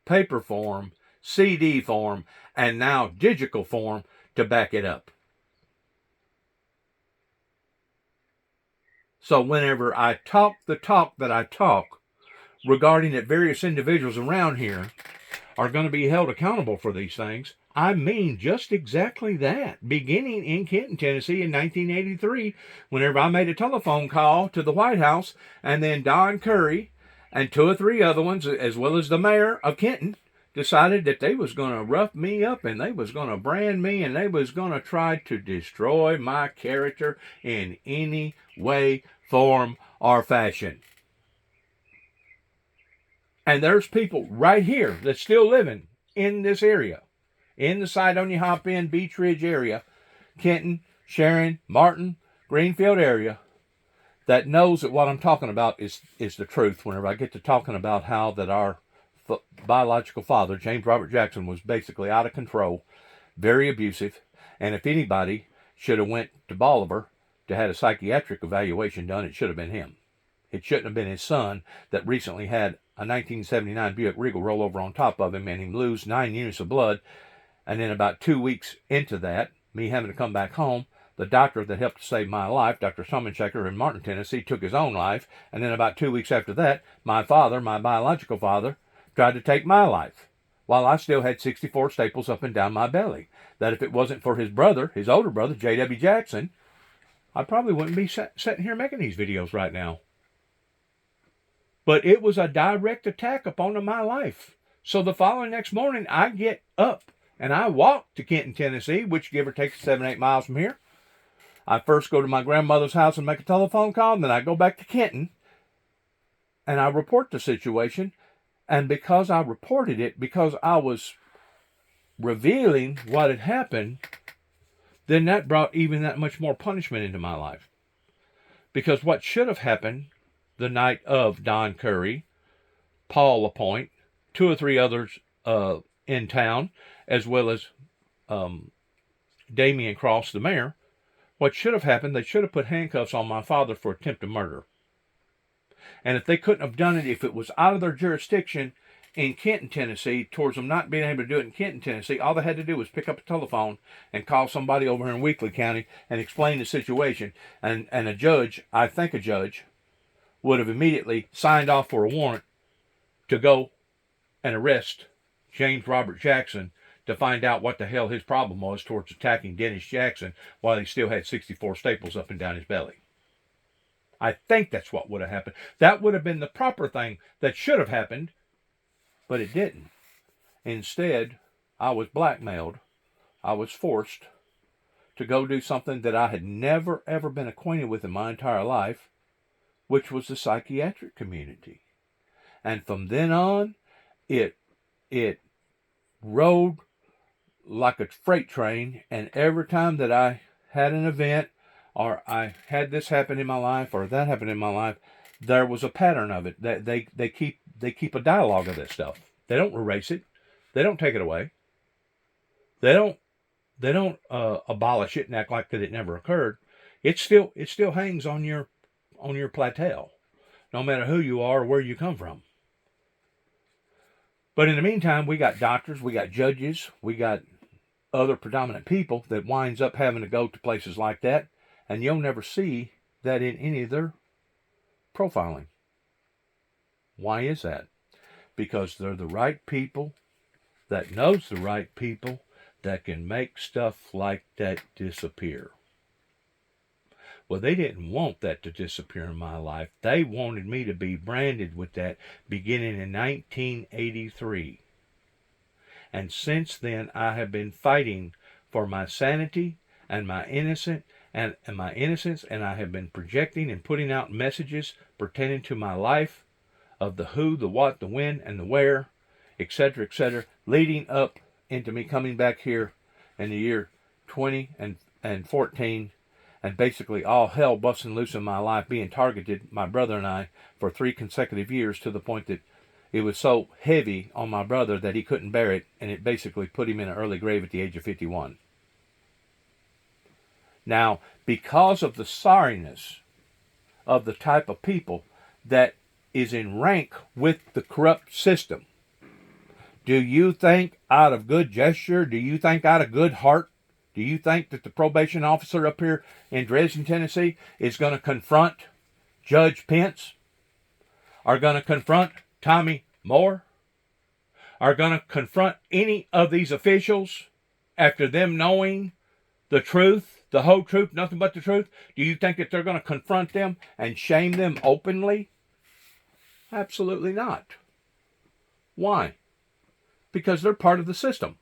paper form, CD form, and now digital form to back it up. So whenever I talk the talk that I talk regarding that various individuals around here are going to be held accountable for these things, I mean just exactly that. Beginning in Kenton, Tennessee in 1983, whenever I made a telephone call to the White House, and then Don Curry and 2 or 3 other ones, as well as the mayor of Kenton, decided that they was going to rough me up and they was going to brand me and they was going to try to destroy my character in any way, form, or fashion. And there's people right here that's still living in this area, in the Cydonia, Hop In, Beech Ridge area, Kenton, Sharon, Martin, Greenfield area, that knows that what I'm talking about is the truth. Whenever I get to talking about how that our biological father, James Robert Jackson, was basically out of control, very abusive, and if anybody should have went to Bolivar to have a psychiatric evaluation done, it should have been him. It shouldn't have been his son that recently had a 1979 Buick Regal roll over on top of him and him lose 9 units of blood, and then about 2 weeks into that, me having to come back home, the doctor that helped to save my life, Dr. Summenschecker in Martin, Tennessee, took his own life. And then about 2 weeks after that, my father, my biological father, tried to take my life while I still had 64 staples up and down my belly. That if it wasn't for his brother, his older brother, J.W. Jackson, I probably wouldn't be sitting here making these videos right now. But it was a direct attack upon my life. So the following next morning, I get up and I walk to Kenton, Tennessee, which give or take 7 or 8 miles from here. I first go to my grandmother's house and make a telephone call, and then I go back to Kenton and I report the situation. And because I reported it, because I was revealing what had happened, then that brought even that much more punishment into my life. Because what should have happened the night of Don Curry, Paul LaPointe, 2 or 3 others in town, as well as Damian Cross, the mayor, what should have happened, they should have put handcuffs on my father for attempted murder. And if they couldn't have done it, if it was out of their jurisdiction in Kenton, Tennessee, towards them not being able to do it in Kenton, Tennessee, all they had to do was pick up a telephone and call somebody over here in Weakley County and explain the situation. And a judge, I think a judge, would have immediately signed off for a warrant to go and arrest James Robert Jackson to find out what the hell his problem was towards attacking Dennis Jackson while he still had 64 staples up and down his belly. I think that's what would have happened. That would have been the proper thing that should have happened, but it didn't. Instead, I was blackmailed. I was forced to go do something that I had never, ever been acquainted with in my entire life, which was the psychiatric community. And from then on, it rode like a freight train, and every time that I had an event, or I had this happen in my life, or that happened in my life, there was a pattern of it. They keep a dialogue of that stuff. They don't erase it. They don't take it away. They don't abolish it and act like that it never occurred. It still hangs on your plateau, no matter who you are or where you come from. But in the meantime, we got doctors, we got judges, we got other predominant people that winds up having to go to places like that, and you'll never see that in any of their profiling. Why is that? Because they're the right people that knows the right people that can make stuff like that disappear. Well, they didn't want that to disappear in my life. They wanted me to be branded with that beginning in 1983. And since then, I have been fighting for my sanity and my innocence, and I have been projecting and putting out messages pertaining to my life of the who, the what, the when, and the where, etc., leading up into me coming back here in the year 20 and 14, and basically all hell busting loose in my life, being targeted, my brother and I, for 3 consecutive years, to the point that it was so heavy on my brother that he couldn't bear it, and it basically put him in an early grave at the age of 51. Now, because of the sorriness of the type of people that is in rank with the corrupt system, do you think out of good gesture, do you think out of good heart, do you think that the probation officer up here in Dresden, Tennessee is going to confront Judge Pence? Are going to confront Tommy Moore? Are going to confront any of these officials after them knowing the truth, the whole truth, nothing but the truth? Do you think that they're going to confront them and shame them openly? Absolutely not. Why? Because they're part of the system.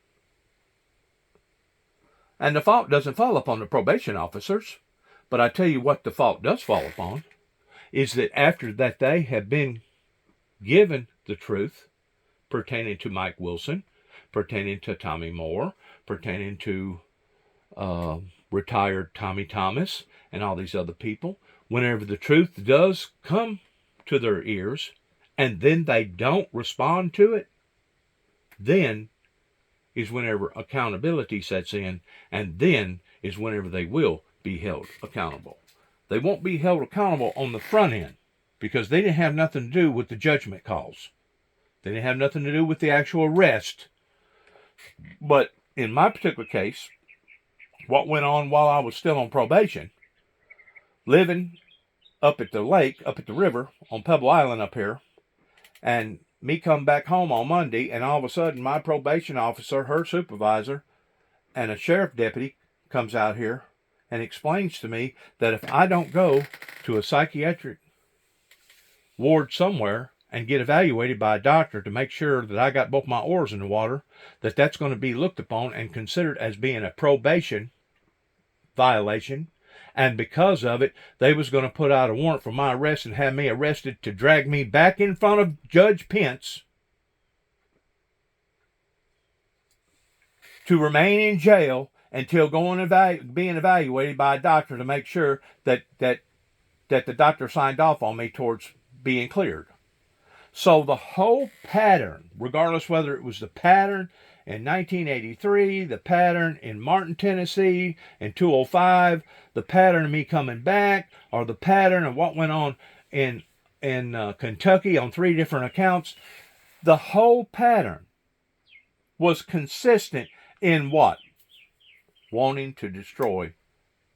And the fault doesn't fall upon the probation officers. But I tell you what the fault does fall upon is that after that they have been given the truth pertaining to Mike Wilson, pertaining to Tommy Moore, pertaining to retired Tommy Thomas, and all these other people, whenever the truth does come to their ears, and then they don't respond to it, then is whenever accountability sets in, and then is whenever they will be held accountable. They won't be held accountable on the front end, because they didn't have nothing to do with the judgment calls. They didn't have nothing to do with the actual arrest. But in my particular case, what went on while I was still on probation, living up at the lake, up at the river on Pebble Island up here, and me come back home on Monday, and all of a sudden my probation officer, her supervisor, and a sheriff deputy comes out here and explains to me that if I don't go to a psychiatric ward somewhere and get evaluated by a doctor to make sure that I got both my oars in the water, that's going to be looked upon and considered as being a probation violation. And because of it, they was going to put out a warrant for my arrest and have me arrested to drag me back in front of Judge Pence to remain in jail until being evaluated by a doctor to make sure that the doctor signed off on me towards being cleared. So the whole pattern, regardless whether it was the pattern in 1983, the pattern in Martin, Tennessee, in 205, the pattern of me coming back, or the pattern of what went on in Kentucky on 3 different accounts, the whole pattern was consistent in what? Wanting to destroy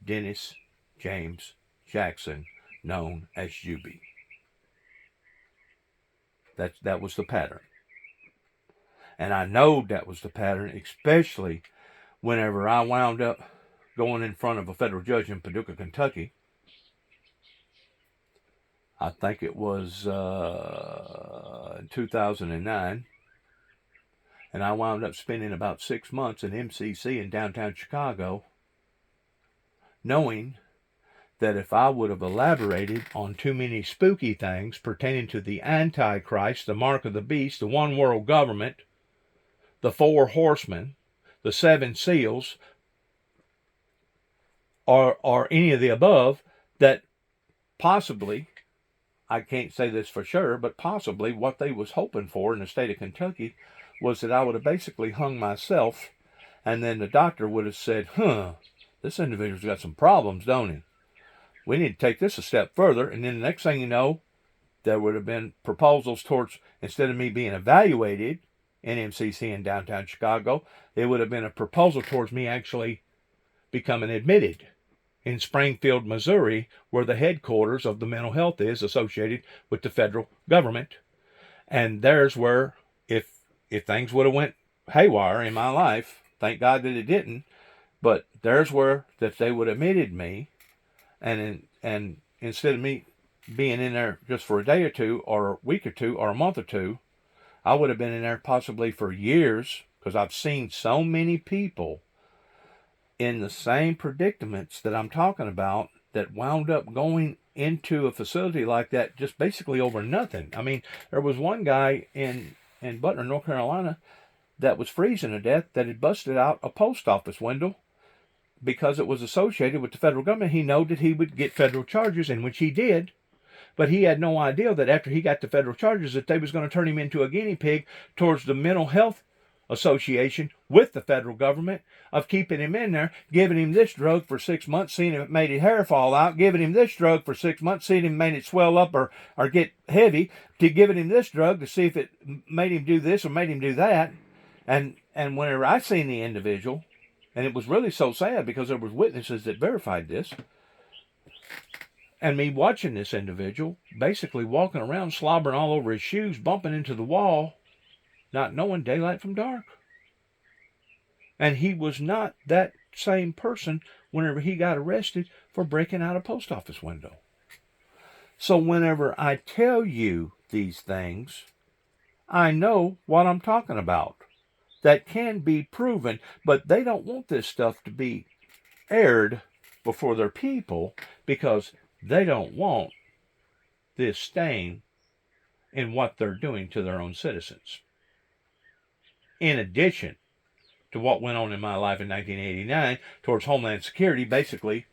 Dennis James Jackson, known as Juby. That was the pattern. And I know that was the pattern, especially whenever I wound up going in front of a federal judge in Paducah, Kentucky. I think it was 2009. And I wound up spending about 6 months in MCC in downtown Chicago, knowing that if I would have elaborated on too many spooky things pertaining to the Antichrist, the mark of the beast, the one world government, the 4 horsemen, the 7 seals, or any of the above, that possibly, I can't say this for sure, but possibly what they was hoping for in the state of Kentucky was that I would have basically hung myself, and then the doctor would have said, this individual's got some problems, don't he? We need to take this a step further. And then the next thing you know, there would have been proposals towards, instead of me being evaluated in MCC in downtown Chicago, it would have been a proposal towards me actually becoming admitted in Springfield, Missouri, where the headquarters of the mental health is associated with the federal government. And there's where, if things would have went haywire in my life, thank God that it didn't, but there's where that they would have admitted me, and instead of me being in there just for a day or two, or a week or two, or a month or two, I would have been in there possibly for years, because I've seen so many people in the same predicaments that I'm talking about that wound up going into a facility like that just basically over nothing. I mean, there was one guy in Butler, North Carolina, that was freezing to death, that had busted out a post office window because it was associated with the federal government. He knew that he would get federal charges, and which he did, but he had no idea that after he got the federal charges that they was going to turn him into a guinea pig towards the mental health association with the federal government, of keeping him in there, giving him this drug for 6 months, seeing if it made his hair fall out, giving him this drug for 6 months, seeing if it made it swell up or get heavy, to giving him this drug to see if it made him do this or made him do that. And whenever I seen the individual, and it was really so sad because there was witnesses that verified this, and me watching this individual basically walking around slobbering all over his shoes, bumping into the wall, not knowing daylight from dark. And he was not that same person whenever he got arrested for breaking out a post office window. So whenever I tell you these things, I know what I'm talking about. That can be proven, but they don't want this stuff to be aired before their people because they don't want this stain in what they're doing to their own citizens. In addition to what went on in my life in 1989 towards Homeland Security basically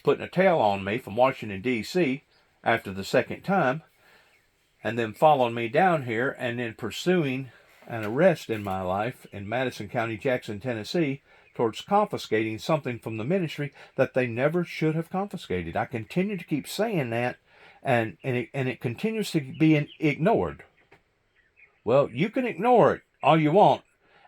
putting a tail on me from Washington, D.C. after the second time, and then following me down here and then pursuing an arrest in my life in Madison County, Jackson, Tennessee, towards confiscating something from the ministry that they never should have confiscated. I continue to keep saying that, and it continues to be ignored. Well, you can ignore it all you want,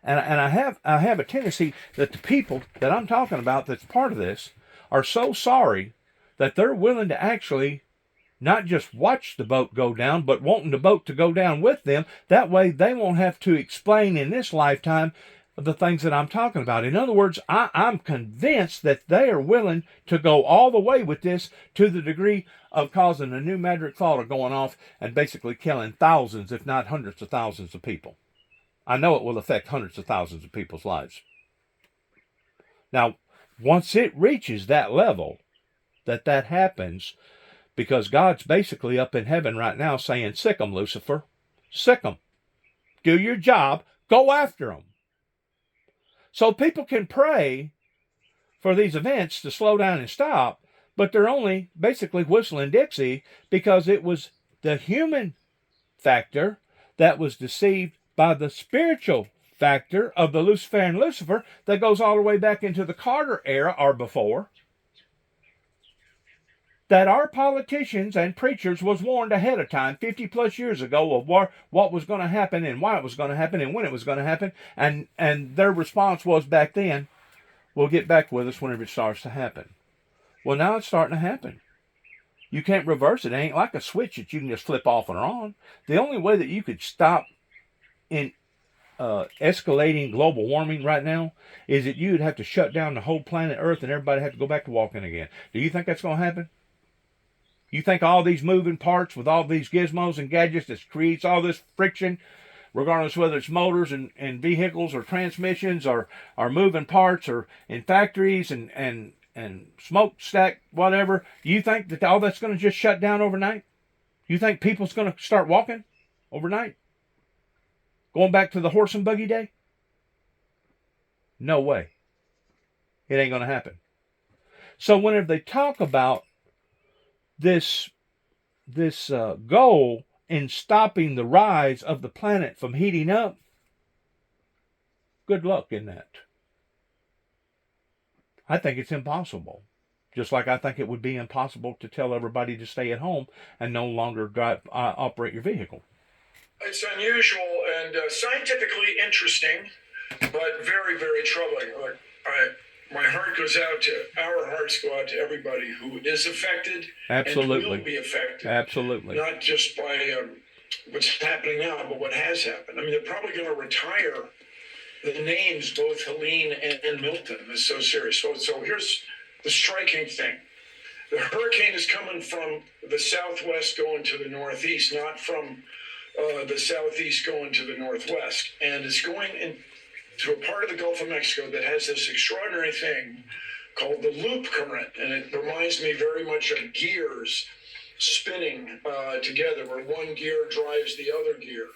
And I have a tendency that the people that I'm talking about that's part of this are so sorry that they're willing to actually not just watch the boat go down, but wanting the boat to go down with them. That way they won't have to explain in this lifetime the things that I'm talking about. In other words, I'm convinced that they are willing to go all the way with this, to the degree of causing a New Madrid Fault going off and basically killing thousands, if not hundreds of thousands of people. I know it will affect hundreds of thousands of people's lives. Now, once it reaches that level, that happens, because God's basically up in heaven right now saying, sick 'em, Lucifer. Sick 'em. Do your job. Go after them. So people can pray for these events to slow down and stop, but they're only basically whistling Dixie because it was the human factor that was deceived by the spiritual factor of the Luciferian Lucifer that goes all the way back into the Carter era or before, that our politicians and preachers was warned ahead of time 50 plus years ago of what was going to happen and why it was going to happen and when it was going to happen, and their response was back then, we'll get back with us whenever it starts to happen. Well, now it's starting to happen. You can't reverse it. It ain't like a switch that you can just flip off and on. The only way that you could stop in escalating global warming right now is that you'd have to shut down the whole planet Earth and everybody have to go back to walking again. Do you think that's going to happen? You think all these moving parts with all these gizmos and gadgets that creates all this friction, regardless whether it's motors and vehicles or transmissions or moving parts or in factories and smokestack, whatever, you think that all that's going to just shut down overnight? You think people's going to start walking overnight? Going back to the horse and buggy day? No way. It ain't going to happen. So whenever they talk about this goal in stopping the rise of the planet from heating up, good luck in that. I think it's impossible. Just like I think it would be impossible to tell everybody to stay at home and no longer operate your vehicle. It's unusual and scientifically interesting, but very, very troubling. My heart goes out to, our hearts go out to everybody who is affected. Absolutely. And will be affected. Absolutely. Not just by what's happening now, but what has happened. I mean, they're probably going to retire the names, both Helene and Milton. It's so serious. So here's the striking thing. The hurricane is coming from the southwest going to the northeast, not from the southeast going to the northwest. And it's going into a part of the Gulf of Mexico that has this extraordinary thing called the loop current. And it reminds me very much of gears spinning together, where one gear drives the other gear.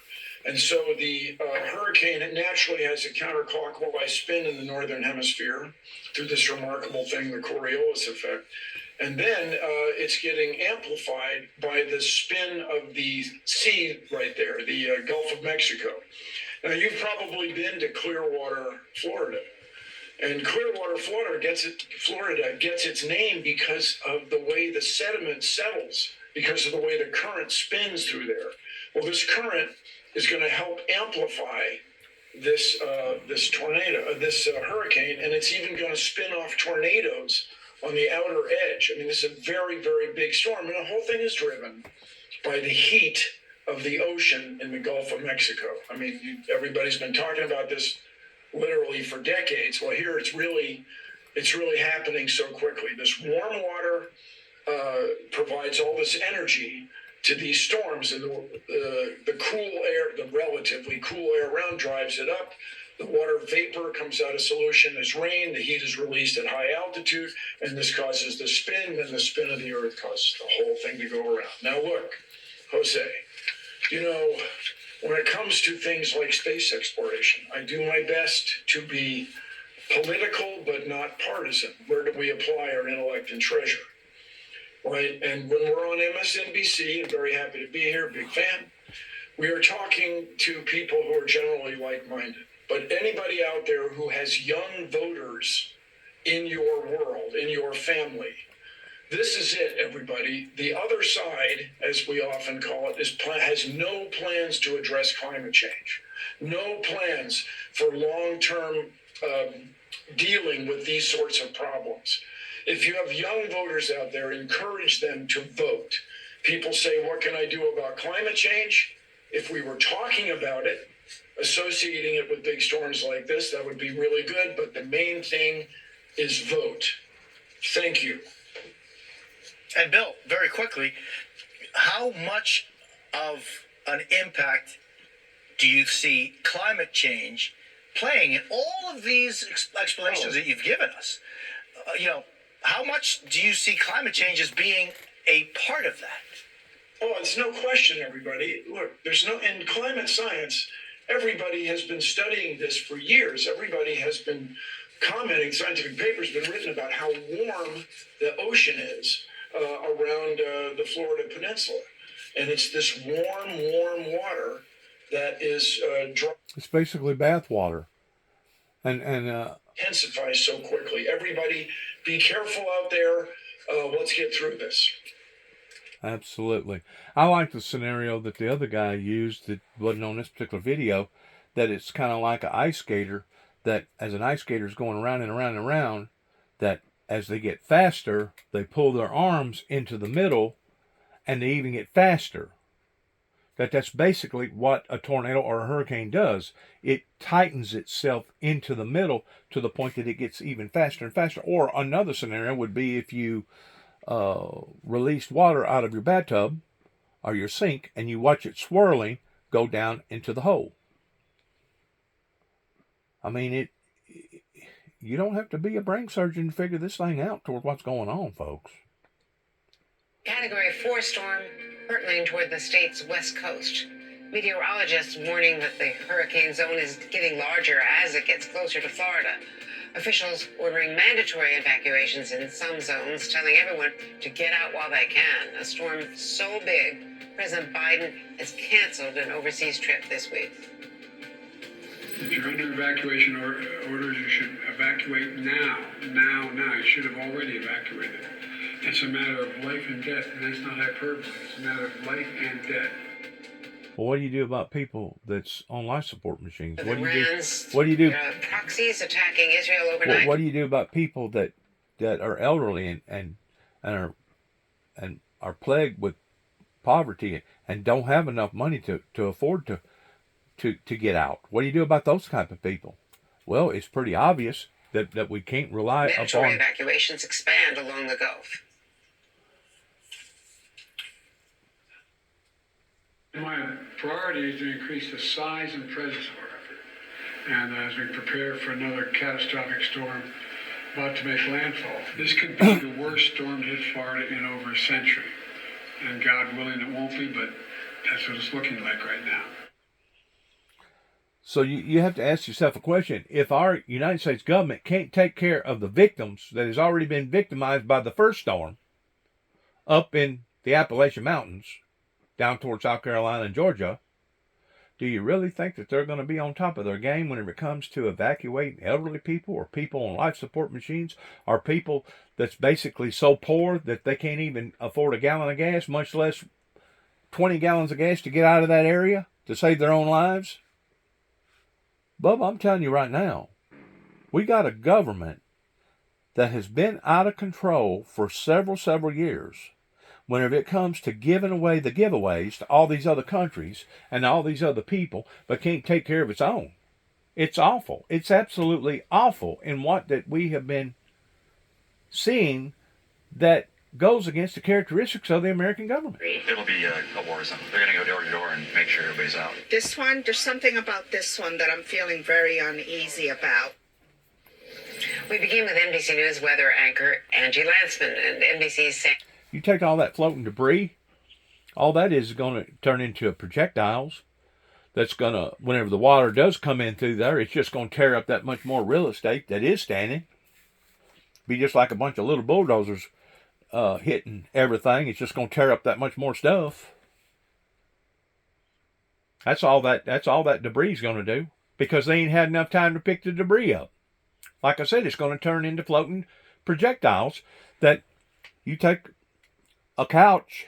And so the hurricane, it naturally has a counterclockwise spin in the northern hemisphere through this remarkable thing, the Coriolis effect. And then it's getting amplified by the spin of the sea right there, the Gulf of Mexico. Now, you've probably been to Clearwater, Florida. And Clearwater, Florida gets its name because of the way the sediment settles, because of the way the current spins through there. Well, this current is going to help amplify this hurricane, and it's even going to spin off tornadoes on the outer edge. I mean, this is a very, very big storm, and the whole thing is driven by the heat of the ocean in the Gulf of Mexico. I mean, everybody's been talking about this literally for decades. Well, here it's really happening so quickly. This warm water provides all this energy to these storms, and the cool air, the relatively cool air around, drives it up. The water vapor comes out of solution as rain. The heat is released at high altitude, and this causes the spin, and the spin of the earth causes the whole thing to go around. Now look, Jose, you know, when it comes to things like space exploration, I do my best to be political but not partisan. Where do we apply our intellect and treasure? Right? And when we're on MSNBC, I'm very happy to be here, big fan, we are talking to people who are generally like-minded. But anybody out there who has young voters in your world, in your family, this is it, everybody. The other side, as we often call it, has no plans to address climate change. no plans for long-term dealing with these sorts of problems. If you have young voters out there, encourage them to vote. People say, what can I do about climate change? If we were talking about it, associating it with big storms like this, that would be really good. But the main thing is vote. Thank you. And Bill, very quickly, how much of an impact do you see climate change playing in all of these explanations that you've given us? How much do you see climate change as being a part of that? Oh, it's no question, everybody. Look, in climate science, everybody has been studying this for years. Everybody has been commenting, scientific papers have been written about how warm the ocean is around the Florida Peninsula. And it's this warm water that is It's basically bath water. And intensifies so quickly. Everybody, be careful out there. Let's get through this. Absolutely. I like the scenario that the other guy used that wasn't on this particular video, that it's kind of like an ice skater, that as an ice skater is going around and around and around, that as they get faster, they pull their arms into the middle and they even get faster. That's basically what a tornado or a hurricane does. It tightens itself into the middle to the point that it gets even faster and faster. Or another scenario would be if you released water out of your bathtub or your sink and you watch it swirling go down into the hole. I mean, you don't have to be a brain surgeon to figure this thing out toward what's going on, folks. Category 4 storm hurtling toward the state's west coast. Meteorologists warning that the hurricane zone is getting larger as it gets closer to Florida. Officials ordering mandatory evacuations in some zones, telling everyone to get out while they can. A storm so big, President Biden has canceled an overseas trip this week. If you're under evacuation orders, you should evacuate now. You should have already evacuated. It's a matter of life and death, and that's not hyperbole. It's a matter of life and death. Well, what do you do about people that's on life support machines? The What do you do? Iran's, What do you do? proxies attacking Israel overnight. What do you do about people that are elderly and are plagued with poverty and don't have enough money to afford to get out? What do you do about those type of people? Well, it's pretty obvious that we can't rely Mandatory upon. evacuations expand along the Gulf. My priority is to increase the size and presence of our effort. And as we prepare for another catastrophic storm about to make landfall, this could be the worst storm to hit Florida in over a century. And God willing, it won't be, but that's what it's looking like right now. So you have to ask yourself a question. If our United States government can't take care of the victims that has already been victimized by the first storm up in the Appalachian Mountains, down towards South Carolina and Georgia, do you really think that they're going to be on top of their game whenever it comes to evacuating elderly people or people on life support machines or people that's basically so poor that they can't even afford a gallon of gas, much less 20 gallons of gas to get out of that area to save their own lives? Bubba, I'm telling you right now, we got a government that has been out of control for several years. Whenever it comes to giving away the giveaways to all these other countries and all these other people, but can't take care of its own. It's awful. It's absolutely awful in what that we have been seeing that goes against the characteristics of the American government. It'll be a war zone. They're going to go door to door and make sure everybody's out. This one, there's something about this one that I'm feeling very uneasy about. We begin with NBC News weather anchor Angie Lantzman and NBC's saying. You take all that floating debris, all that is going to turn into projectiles. That's going to, whenever the water does come in through there, it's just going to tear up that much more real estate that is standing. Be just like a bunch of little bulldozers hitting everything. It's just going to tear up that much more stuff. That's all that debris is going to do, because they ain't had enough time to pick the debris up. Like I said, it's going to turn into floating projectiles that you take a couch,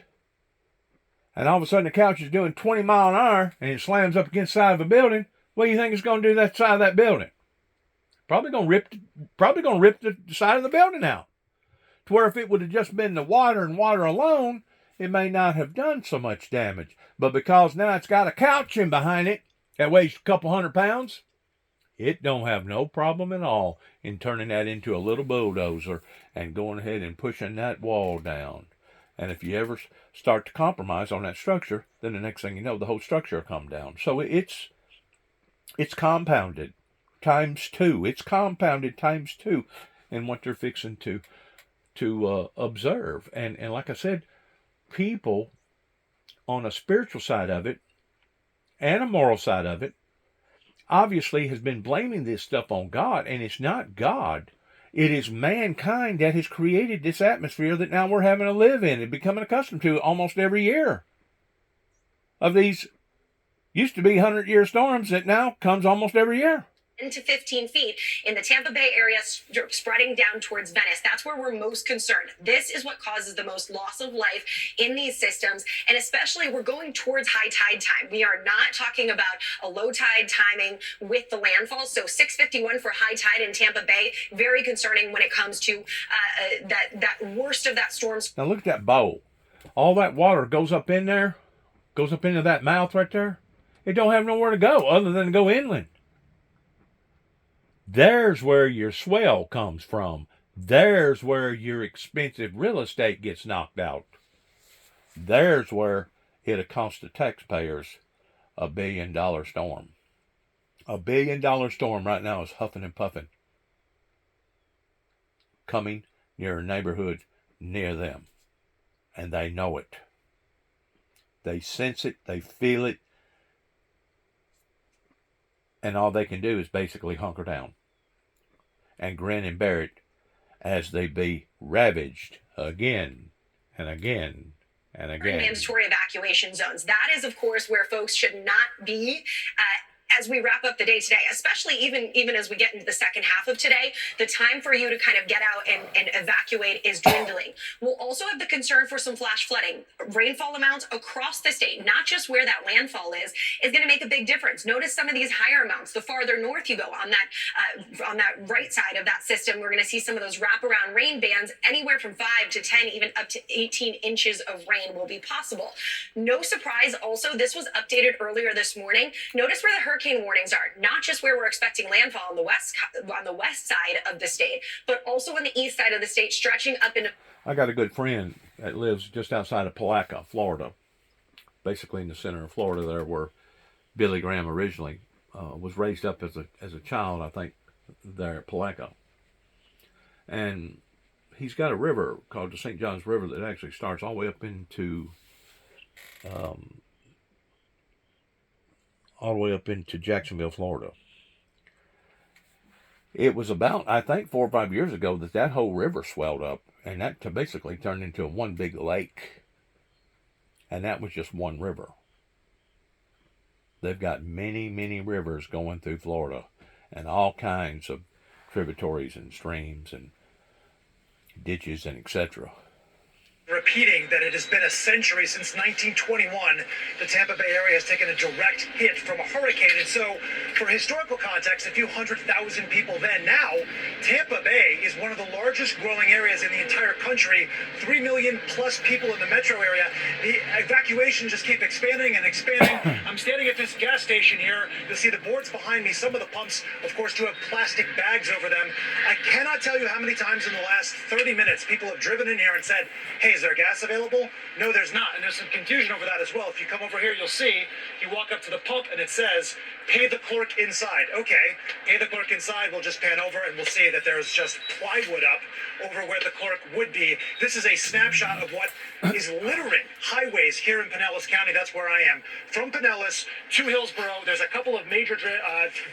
and all of a sudden the couch is doing 20 miles an hour, and it slams up against the side of a building. What do you think it's going to do to that side of that building? Probably going to rip the side of the building out. To where if it would have just been the water and water alone, it may not have done so much damage. But because now it's got a couch in behind it that weighs a couple 100 pounds, it don't have no problem at all in turning that into a little bulldozer and going ahead and pushing that wall down. And if you ever start to compromise on that structure, then the next thing you know, the whole structure will come down. So it's compounded times 2. It's compounded times 2 in what they're fixing to observe. And like I said, people on a spiritual side of it and a moral side of it obviously has been blaming this stuff on God, and it's not God. It is mankind that has created this atmosphere that now we're having to live in and becoming accustomed to almost every year. Of these used to be 100-year storms that now comes almost every year. 10 to 15 feet in the Tampa Bay area, spreading down towards Venice. That's where we're most concerned. This is what causes the most loss of life in these systems, and especially we're going towards high tide time. We are not talking about a low tide timing with the landfall. So 6:51 for high tide in Tampa Bay, very concerning when it comes to that worst of that storm's. Now look at that bowl. All that water goes up in there, goes up into that mouth right there. It don't have nowhere to go other than to go inland. There's where your swell comes from. There's where your expensive real estate gets knocked out. There's where it'll cost the taxpayers $1 billion storm. $1 billion storm right now is huffing and puffing, coming near a neighborhood near them. And they know it. They sense it. They feel it. And all they can do is basically hunker down and grin and bear it as they be ravaged again and again and again. Mandatory evacuation zones. That is, of course, where folks should not be as we wrap up the day today, especially even as we get into the second half of today. The time for you to kind of get out and evacuate is dwindling. We'll also have the concern for some flash flooding. Rainfall amounts across the state, not just where that landfall is going to make a big difference. Notice some of these higher amounts. The farther north you go on that right side of that system, we're going to see some of those wraparound rain bands. Anywhere from 5 to 10, even up to 18 inches of rain will be possible. No surprise. Also, this was updated earlier this morning. Notice where the hurricane warnings are, not just where we're expecting landfall on the west side of the state, but also on the east side of the state, stretching up into. I got a good friend that lives just outside of Palaca, Florida, basically in the center of Florida, there where Billy Graham originally was raised up as a child, I think, there at Palaca. And he's got a river called the St. Johns River that actually starts all the way up into Jacksonville, Florida. It was about, I think, 4 or 5 years ago that whole river swelled up, and that basically turned into one big lake. And that was just one river. They've got many, many rivers going through Florida, and all kinds of tributaries and streams and ditches and etc. Repeating that it has been a century since 1921, the Tampa Bay area has taken a direct hit from a hurricane. And so, for historical context, a few 100,000 people then. Now, Tampa Bay is one of the largest growing areas in the entire country. 3 million plus people in the metro area. The evacuations just keep expanding and expanding. I'm standing at this gas station here. You'll see the boards behind me. Some of the pumps, of course, do have plastic bags over them. I cannot tell you how many times in the last 30 minutes people have driven in here and said, hey, is there gas available? No, there's not. And there's some confusion over that as well. If you come over here, you'll see, you walk up to the pump and it says, pay the clerk inside. Okay, pay the clerk inside. We'll just pan over and we'll see that there's just plywood up over where the clerk would be. This is a snapshot of what is littering highways here in Pinellas County. That's where I am. From Pinellas to Hillsborough, there's a couple of major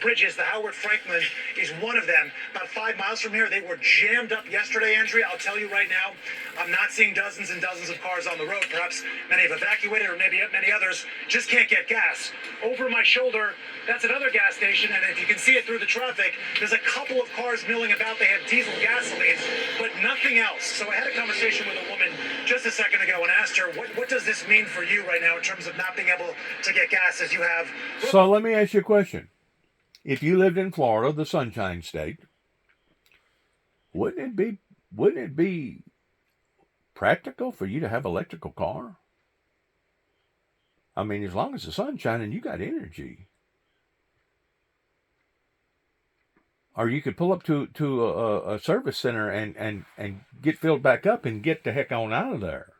bridges. The Howard Franklin is one of them. About 5 miles from here, they were jammed up yesterday, Andrea. I'll tell you right now, I'm not seeing dozens and dozens of cars on the road. Perhaps many have evacuated, or maybe many others just can't get gas. Over my shoulder, that's another gas station, and if you can see it through the traffic, there's a couple of cars milling about. They have diesel gasolines, but nothing else. So I had a conversation with a woman just a second ago and asked her, what does this mean for you right now in terms of not being able to get gas as you have? So let me ask you a question. if you lived in Florida, the Sunshine State, wouldn't it be practical for you to have an electrical car? I mean, as long as the sun's shining, you got energy. Or you could pull up to a service center and get filled back up and get the heck on out of there.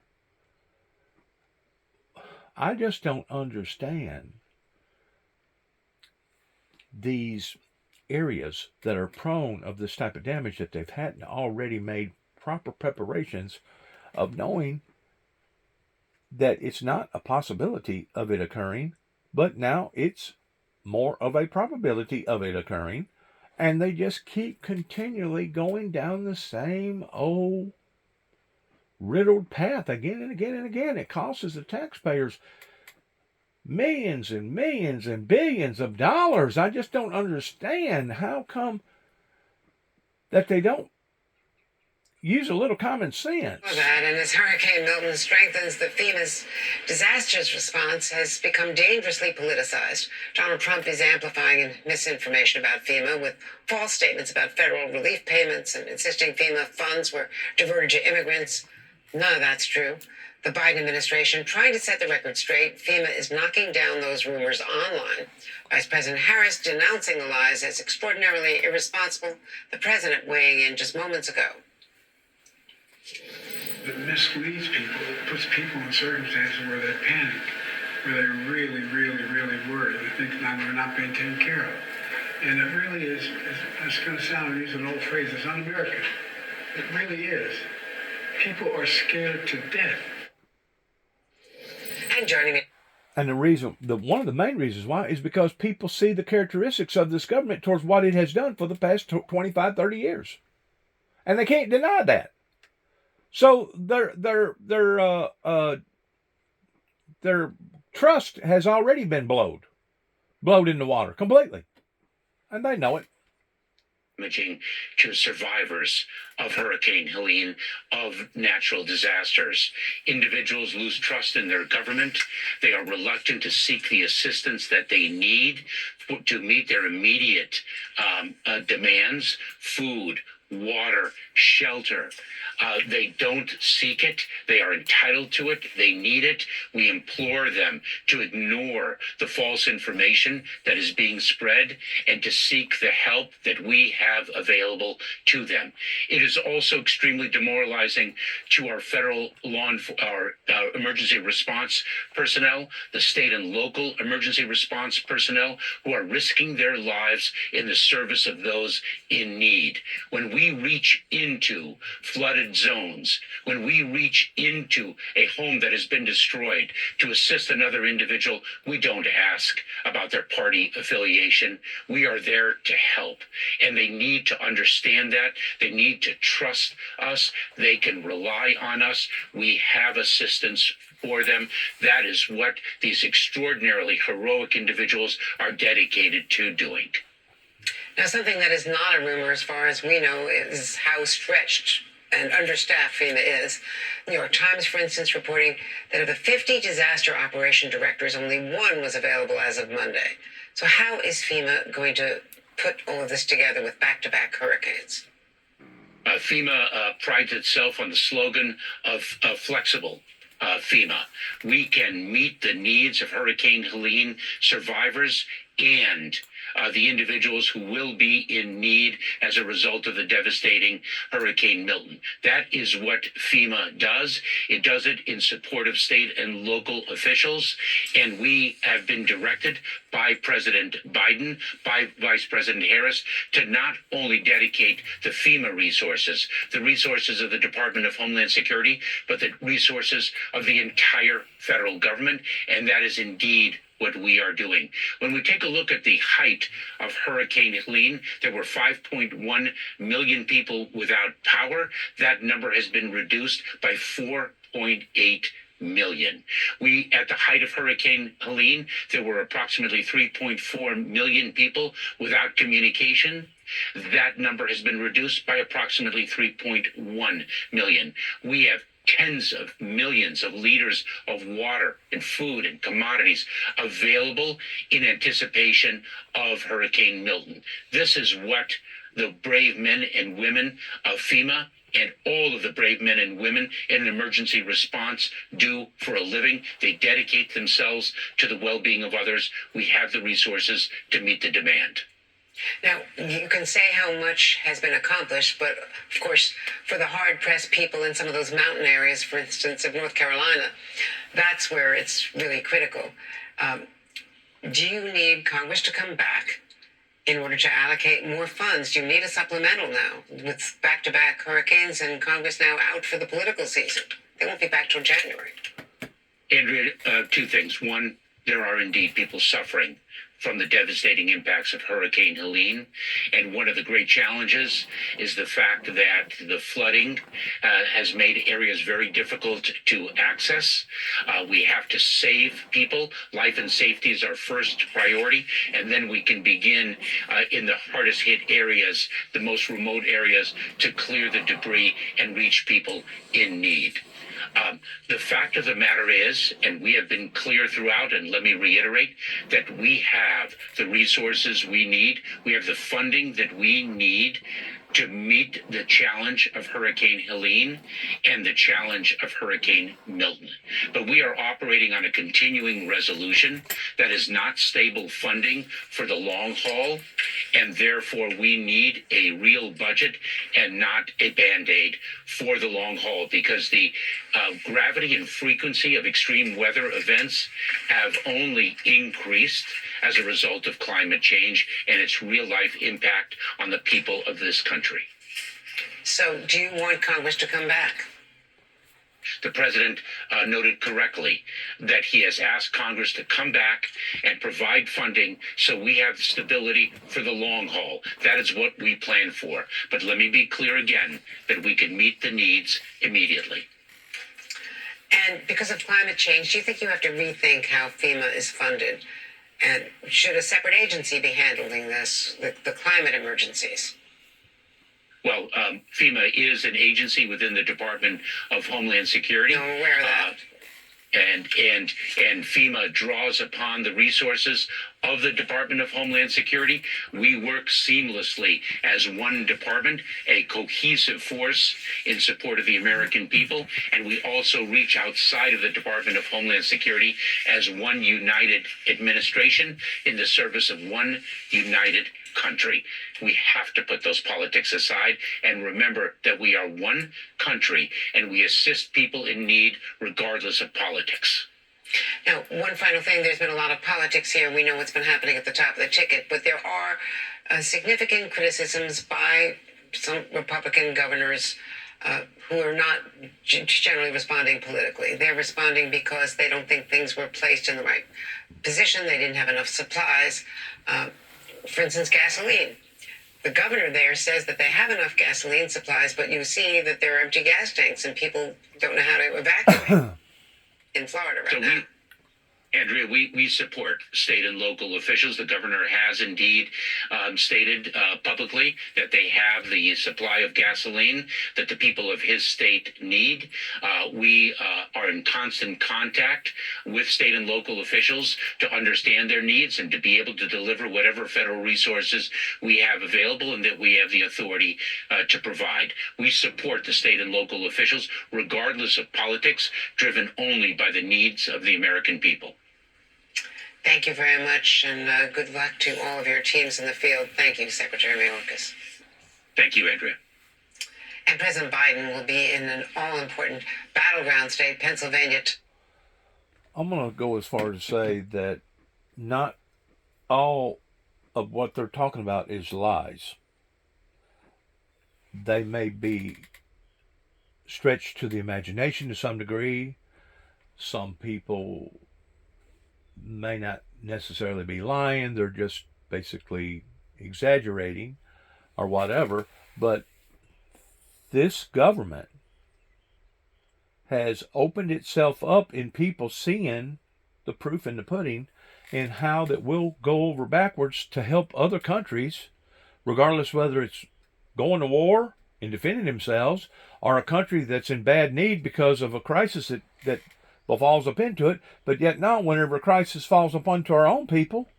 I just don't understand these areas that are prone of this type of damage that they've hadn't already made proper preparations of knowing that it's not a possibility of it occurring, but now it's more of a probability of it occurring, and they just keep continually going down the same old riddled path again and again and again. It costs the taxpayers millions and millions and billions of dollars. I just don't understand how come that they don't use a little common sense. That, and as Hurricane Milton strengthens, the FEMA's disasters response has become dangerously politicized. Donald Trump is amplifying misinformation about FEMA with false statements about federal relief payments and insisting FEMA funds were diverted to immigrants. None of that's true. The Biden administration trying to set the record straight. FEMA is knocking down those rumors online. Vice President Harris denouncing the lies as extraordinarily irresponsible. The president weighing in just moments ago. It misleads people. It puts people in circumstances where they panic, where they really, really, really worry. They think now they're not being taken care of. And it really is, it's going to sound, use an old phrase, it's un-American. It really is. People are scared to death. And joining me. And one of the main reasons why is because people see the characteristics of this government towards what it has done for the past 25, 30 years. And they can't deny that. So their trust has already been blowed in the water completely, and they know it. Imaging to survivors of Hurricane Helene, of natural disasters. Individuals lose trust in their government. They are reluctant to seek the assistance that they need to meet their immediate demands: food, water, shelter. They don't seek it. They are entitled to it. They need it. We implore them to ignore the false information that is being spread and to seek the help that we have available to them. It is also extremely demoralizing to our federal our emergency response personnel, the state and local emergency response personnel who are risking their lives in the service of those in need. When we reach into flooded zones, when we reach into a home that has been destroyed to assist another individual, we don't ask about their party affiliation. We are there to help, and they need to understand that. They need to trust us. They can rely on us. We have assistance for them. That is what these extraordinarily heroic individuals are dedicated to doing. Now, something that is not a rumor as far as we know is how stretched and understaffed FEMA is. New York Times, for instance, reporting that of the 50 disaster operation directors, only one was available as of Monday. So how is FEMA going to put all of this together with back-to-back hurricanes? FEMA prides itself on the slogan of flexible. FEMA. We can meet the needs of Hurricane Helene survivors and the individuals who will be in need as a result of the devastating Hurricane Milton. That is what FEMA does. It does it in support of state and local officials, and we have been directed by President Biden, by Vice President Harris, to not only dedicate the FEMA resources, the resources of the Department of Homeland Security, but the resources of the entire federal government, and that is indeed what we are doing. When we take a look at the height of Hurricane Helene, there were 5.1 million people without power. That number has been reduced by 4.8 million. We, at the height of Hurricane Helene, there were approximately 3.4 million people without communication. That number has been reduced by approximately 3.1 million. We have tens of millions of liters of water and food and commodities available in anticipation of Hurricane Milton. This is what the brave men and women of FEMA and all of the brave men and women in emergency response do for a living. They dedicate themselves to the well-being of others. We have the resources to meet the demand. Now, you can say how much has been accomplished, but of course, for the hard-pressed people in some of those mountain areas, for instance, of North Carolina, that's where it's really critical. Do you need Congress to come back in order to allocate more funds? Do you need a supplemental now with back-to-back hurricanes and Congress now out for the political season? They won't be back till January. Andrea, two things. One, there are indeed people suffering from the devastating impacts of Hurricane Helene. And one of the great challenges is the fact that the flooding has made areas very difficult to access. We have to save people. Life and safety is our first priority. And then we can begin in the hardest hit areas, the most remote areas, to clear the debris and reach people in need. The fact of the matter is, and we have been clear throughout, and let me reiterate, that we have the resources we need. We have the funding that we need to meet the challenge of Hurricane Helene and the challenge of Hurricane Milton. But we are operating on a continuing resolution that is not stable funding for the long haul, and therefore we need a real budget and not a Band-Aid for the long haul, because the gravity and frequency of extreme weather events have only increased as a result of climate change and its real-life impact on the people of this country. So do you want Congress to come back? The president noted correctly that he has asked Congress to come back and provide funding so we have stability for the long haul. That is what we plan for. But let me be clear again that we can meet the needs immediately. And because of climate change, do you think you have to rethink how FEMA is funded? And should a separate agency be handling this, the climate emergencies? Well, FEMA is an agency within the Department of Homeland Security. I'm aware of that. And FEMA draws upon the resources of the Department of Homeland Security. We work seamlessly as one department, a cohesive force in support of the American people, and we also reach outside of the Department of Homeland Security as one united administration in the service of one united country. We have to put those politics aside and remember that we are one country and we assist people in need regardless of politics. Now, one final thing, there's been a lot of politics here. We know what's been happening at the top of the ticket, but there are significant criticisms by some Republican governors who are not generally responding politically. They're responding because they don't think things were placed in the right position. They didn't have enough supplies. For instance, gasoline. The governor there says that they have enough gasoline supplies, but you see that there are empty gas tanks and people don't know how to evacuate in Florida right now. Andrea, we support state and local officials. The governor has indeed stated publicly that they have the supply of gasoline that the people of his state need. We are in constant contact with state and local officials to understand their needs and to be able to deliver whatever federal resources we have available and that we have the authority to provide. We support the state and local officials regardless of politics, driven only by the needs of the American people. Thank you very much, and good luck to all of your teams in the field. Thank you, Secretary Mayorkas. Thank you, Andrea. And President Biden will be in an all-important battleground state, Pennsylvania. I'm going to go as far as to say that not all of what they're talking about is lies. They may be stretched to the imagination to some degree. Some people may not necessarily be lying, they're just basically exaggerating or whatever, but this government has opened itself up in people seeing the proof in the pudding, and how that we'll go over backwards to help other countries, regardless whether it's going to war and defending themselves, or a country that's in bad need because of a crisis that falls up into it. But yet now, whenever a crisis falls upon to our own people,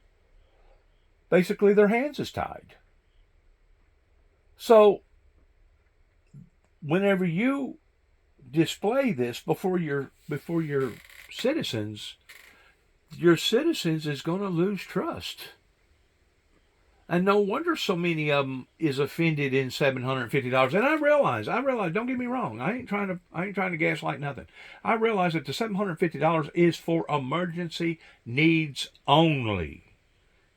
basically their hands is tied. So whenever you display this before your citizens is going to lose trust. And no wonder so many of them is offended in $750. And I realize, don't get me wrong, I ain't trying to gaslight nothing. I realize that the $750 is for emergency needs only.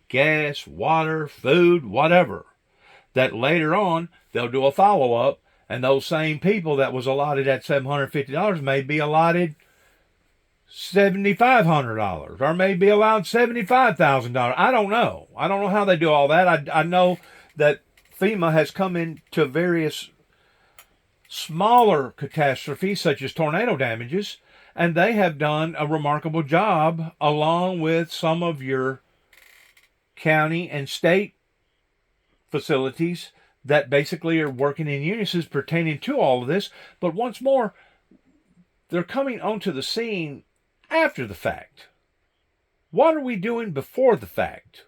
Gas, water, food, whatever. That later on, they'll do a follow-up, and those same people that was allotted at $750 may be allotted $7,500, or maybe allowed $75,000. I don't know. I don't know how they do all that. I know that FEMA has come into various smaller catastrophes, such as tornado damages, and they have done a remarkable job, along with some of your county and state facilities that basically are working in unison pertaining to all of this. But once more, they're coming onto the scene after the fact. What are we doing before the fact?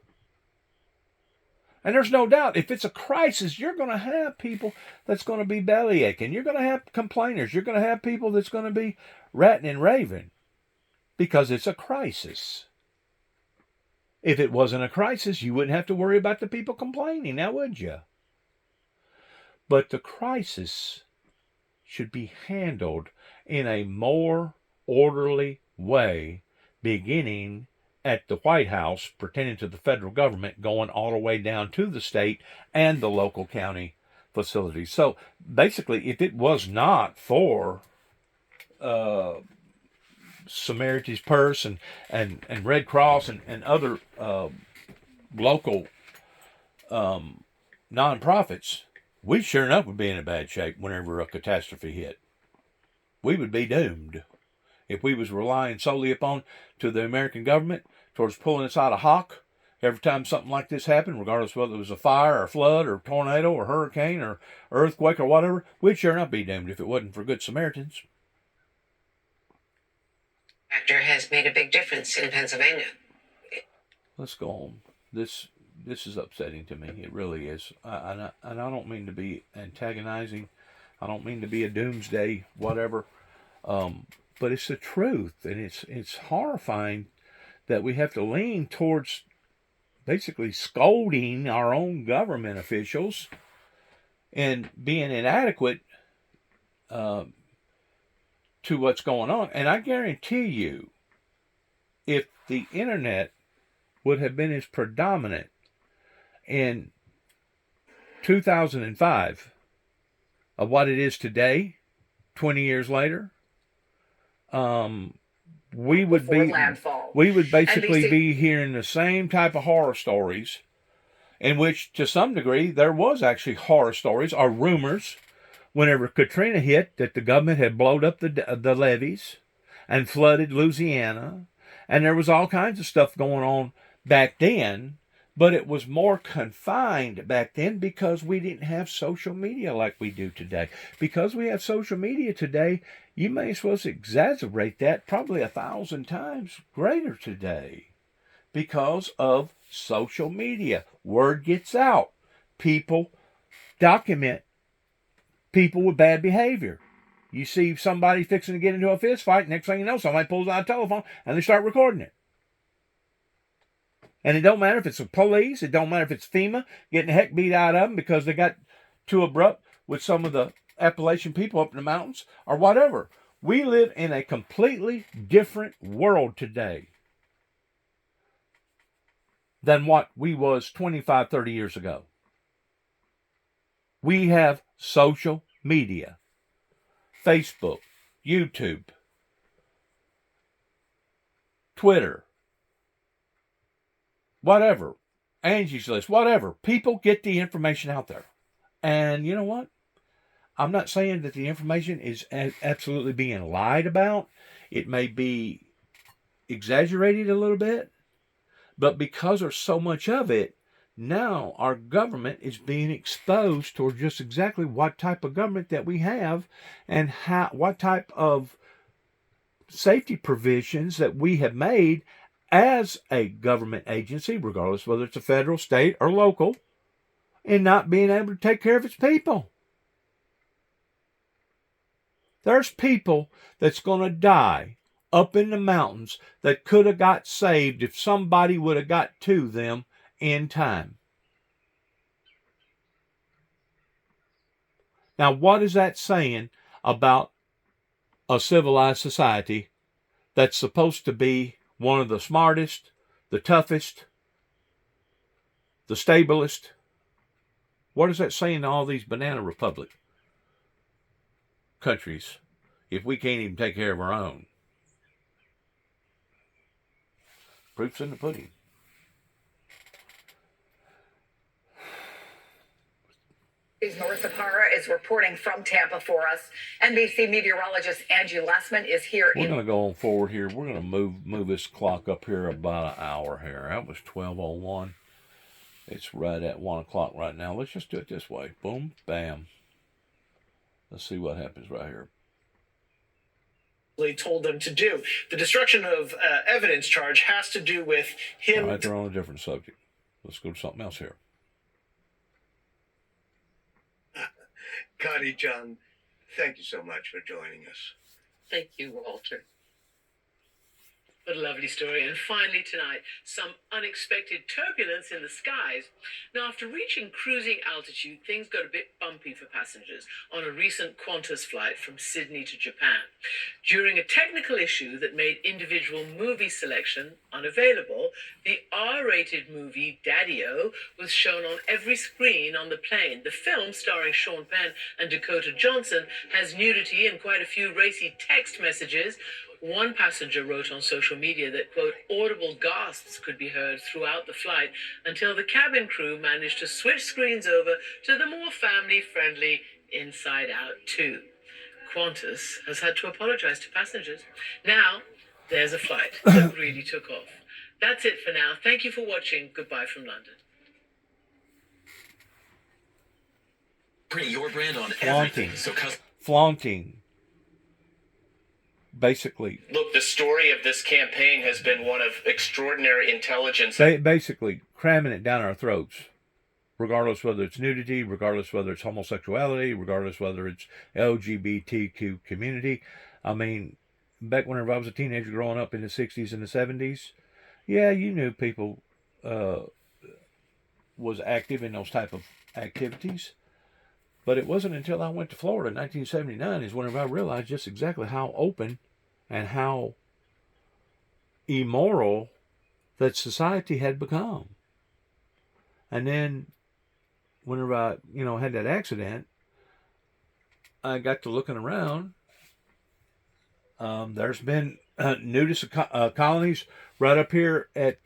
And there's no doubt, if it's a crisis, you're going to have people that's going to be belly aching. You're going to have complainers. You're going to have people that's going to be ratting and raving because it's a crisis. If it wasn't a crisis, you wouldn't have to worry about the people complaining, now would you? But the crisis should be handled in a more orderly way, beginning at the White House, pertaining to the federal government, going all the way down to the state and the local county facilities. So basically, if it was not for Samaritan's Purse and Red Cross and other local nonprofits, we sure enough would be in a bad shape whenever a catastrophe hit. We would be doomed if we was relying solely upon to the American government towards pulling us out of hock every time something like this happened, regardless whether it was a fire or flood or tornado or hurricane or earthquake or whatever. We'd sure enough be doomed if it wasn't for good Samaritans. Factor has made a big difference in Pennsylvania. Let's go on. This is upsetting to me. It really is. And I don't mean to be antagonizing. I don't mean to be a doomsday whatever. But it's the truth, and it's horrifying that we have to lean towards basically scolding our own government officials and being inadequate to what's going on. And I guarantee you, if the internet would have been as predominant in 2005 of what it is today, 20 years later, we would basically be hearing the same type of horror stories, in which to some degree there was actually horror stories or rumors whenever Katrina hit that the government had blown up the levees and flooded Louisiana, and there was all kinds of stuff going on back then. But it was more confined back then because we didn't have social media like we do today. Because we have social media today, you may as well exaggerate that probably 1,000 times greater today. Because of social media. Word gets out. People document people with bad behavior. You see somebody fixing to get into a fist fight, next thing you know, somebody pulls out a telephone and they start recording it. And it don't matter if it's the police, it don't matter if it's FEMA getting the heck beat out of them because they got too abrupt with some of the Appalachian people up in the mountains or whatever. We live in a completely different world today than what we was 25, 30 years ago. We have social media, Facebook, YouTube, Twitter, whatever, Angie's List, whatever. People get the information out there. And you know what? I'm not saying that the information is absolutely being lied about. It may be exaggerated a little bit, but because there's so much of it, now our government is being exposed toward just exactly what type of government that we have and what type of safety provisions that we have made as a government agency, regardless whether it's a federal, state, or local, in not being able to take care of its people. There's people that's going to die up in the mountains that could have got saved if somebody would have got to them in time. Now, what is that saying about a civilized society that's supposed to be one of the smartest, the toughest, the stablest? What is that saying to all these banana republic countries if we can't even take care of our own? Proof's in the pudding. Marissa Parra is reporting from Tampa for us. NBC meteorologist Angie Lessman is here. We're going to go on forward here. We're going to move this clock up here about an hour here. That was 12:01. It's right at 1 o'clock right now. Let's just do it this way. Boom, bam. Let's see what happens right here. Told them to do. The destruction of evidence charge has to do with him. All right, they're on a different subject. Let's go to something else here. Connie, John, thank you so much for joining us. Thank you, Walter. What a lovely story. And finally tonight, some unexpected turbulence in the skies. Now, after reaching cruising altitude, things got a bit bumpy for passengers on a recent Qantas flight from Sydney to Japan. During a technical issue that made individual movie selection unavailable, the R-rated movie Daddy-O was shown on every screen on the plane. The film, starring Sean Penn and Dakota Johnson, has nudity and quite a few racy text messages. One passenger wrote on social media that, quote, audible gasps could be heard throughout the flight until the cabin crew managed to switch screens over to the more family-friendly Inside Out 2. Qantas has had to apologize to passengers. Now, there's a flight that really took off. That's it for now. Thank you for watching. Goodbye from London. Bring your brand on Flaunting. everything. Flaunting. Basically. Look, the story of this campaign has been one of extraordinary intelligence. Basically cramming it down our throats, regardless whether it's nudity, regardless whether it's homosexuality, regardless whether it's LGBTQ community. I mean, back whenever I was a teenager growing up in the 60s and the 70s, yeah, you knew people was active in those type of activities. But it wasn't until I went to Florida in 1979 is whenever I realized just exactly how open and how immoral that society had become. And then whenever I, had that accident, I got to looking around. There's been nudist colonies right up here at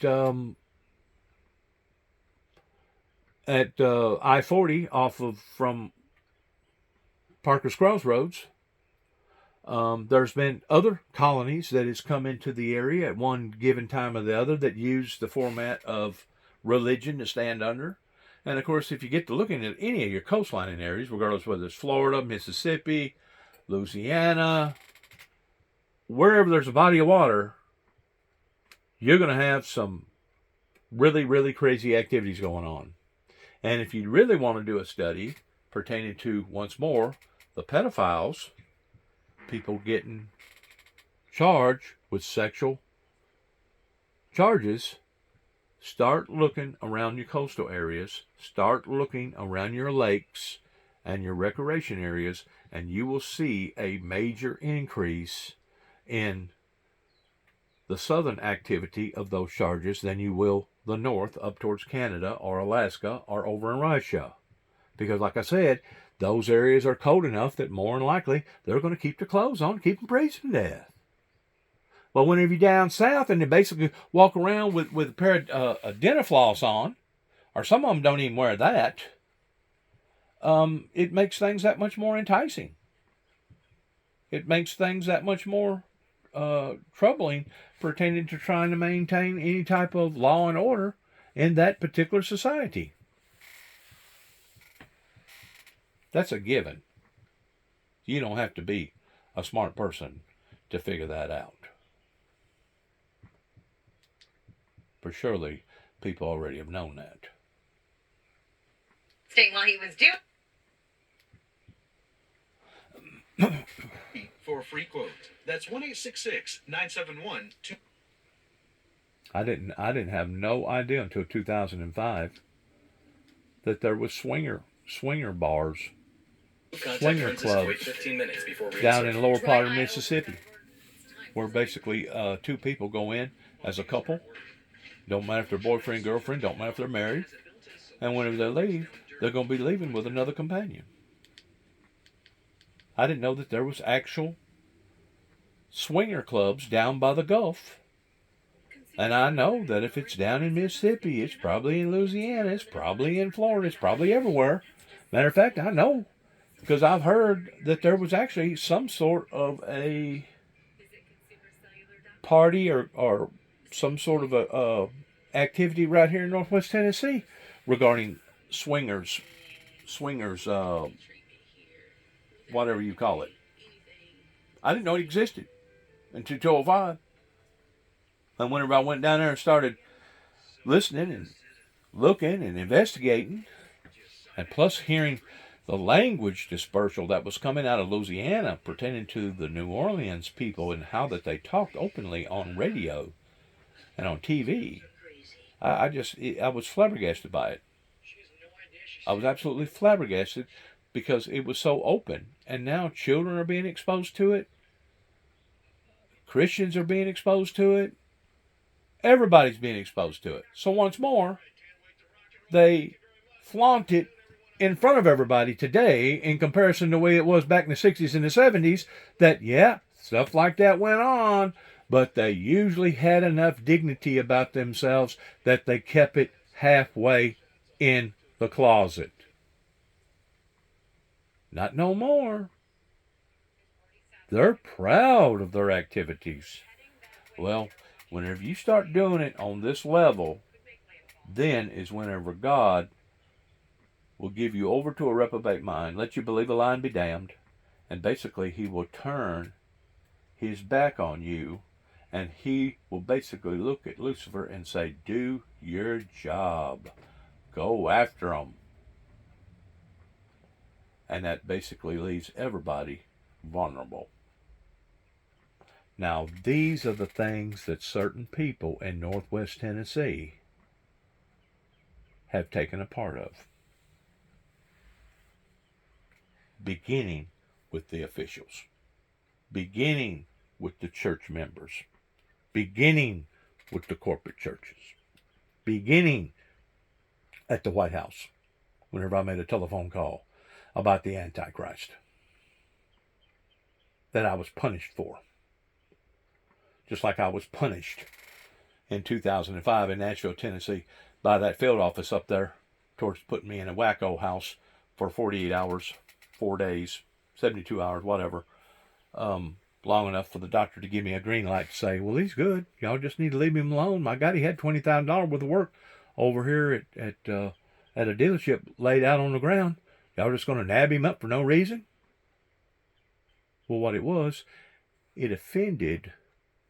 I-40 from Parker's Crossroads. There's been other colonies that has come into the area at one given time or the other that use the format of religion to stand under. And of course, if you get to looking at any of your coastline areas, regardless whether it's Florida, Mississippi, Louisiana, wherever there's a body of water, you're going to have some really, really crazy activities going on. And if you really want to do a study pertaining to, once more, the pedophiles, people getting charged with sexual charges, start looking around your coastal areas, start looking around your lakes and your recreation areas, and you will see a major increase in the southern activity of those charges than you will the north up towards Canada or Alaska or over in Russia. Because like I said, those areas are cold enough that more than likely they're going to keep their clothes on, keep them freezing to death. But whenever you're down south and they basically walk around with a pair of dental floss on, or some of them don't even wear that, it makes things that much more enticing. It makes things that much more troubling pertaining to trying to maintain any type of law and order in that particular society. That's a given. You don't have to be a smart person to figure that out. For surely people already have known that. Staying while he was doing. For a free quote. That's 1-866-971-2. I didn't have no idea until 2005 that there was swinger bars, swinger clubs 15 minutes before down in the lower part of Mississippi, where basically two people go in as a couple. Don't matter if they're boyfriend, girlfriend, don't matter if they're married. And whenever they leave, they're going to be leaving with another companion. I didn't know that there was actual swinger clubs down by the Gulf. And I know that if it's down in Mississippi, it's probably in Louisiana, it's probably in Florida, it's probably everywhere. Matter of fact, I know, because I've heard that there was actually some sort of a party or some sort of a activity right here in Northwest Tennessee regarding swingers, whatever you call it. I didn't know it existed until 2005. And whenever I went down there and started listening and looking and investigating, and plus hearing the language dispersal that was coming out of Louisiana pertaining to the New Orleans people and how that they talked openly on radio and on TV, I was flabbergasted by it. I was absolutely flabbergasted because it was so open. And now children are being exposed to it. Christians are being exposed to it. Everybody's being exposed to it. So once more, they flaunt it in front of everybody today in comparison to the way it was back in the 60s and the 70s that, yeah, stuff like that went on, but they usually had enough dignity about themselves that they kept it halfway in the closet. Not no more. They're proud of their activities. Well, whenever you start doing it on this level, then is whenever God will give you over to a reprobate mind, let you believe a lie and be damned, and basically he will turn his back on you, and he will basically look at Lucifer and say, do your job. Go after them. And that basically leaves everybody vulnerable. Now, these are the things that certain people in Northwest Tennessee have taken a part of. Beginning with the officials. Beginning with the church members. Beginning with the corporate churches. Beginning at the White House, whenever I made a telephone call about the Antichrist that I was punished for. Just like I was punished in 2005 in Nashville, Tennessee by that field office up there towards putting me in a wacko house for 48 hours, 4 days, 72 hours, whatever, long enough for the doctor to give me a green light to say, well, he's good. Y'all just need to leave him alone. My God, he had $20,000 worth of work over here at a dealership laid out on the ground. Y'all just going to nab him up for no reason? Well, what it was, it offended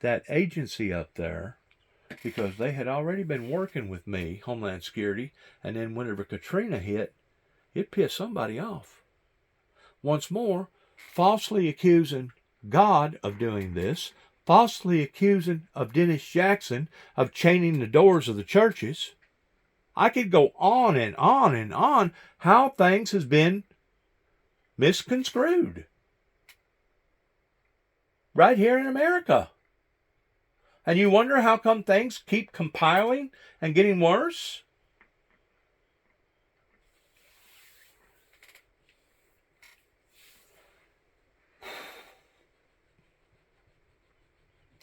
that agency up there because they had already been working with me, Homeland Security, and then whenever Katrina hit, it pissed somebody off. Once more, falsely accusing God of doing this, falsely accusing of Dennis Jackson of chaining the doors of the churches. I could go on and on and on how things has been misconstrued. Right here in America. And you wonder how come things keep compiling and getting worse?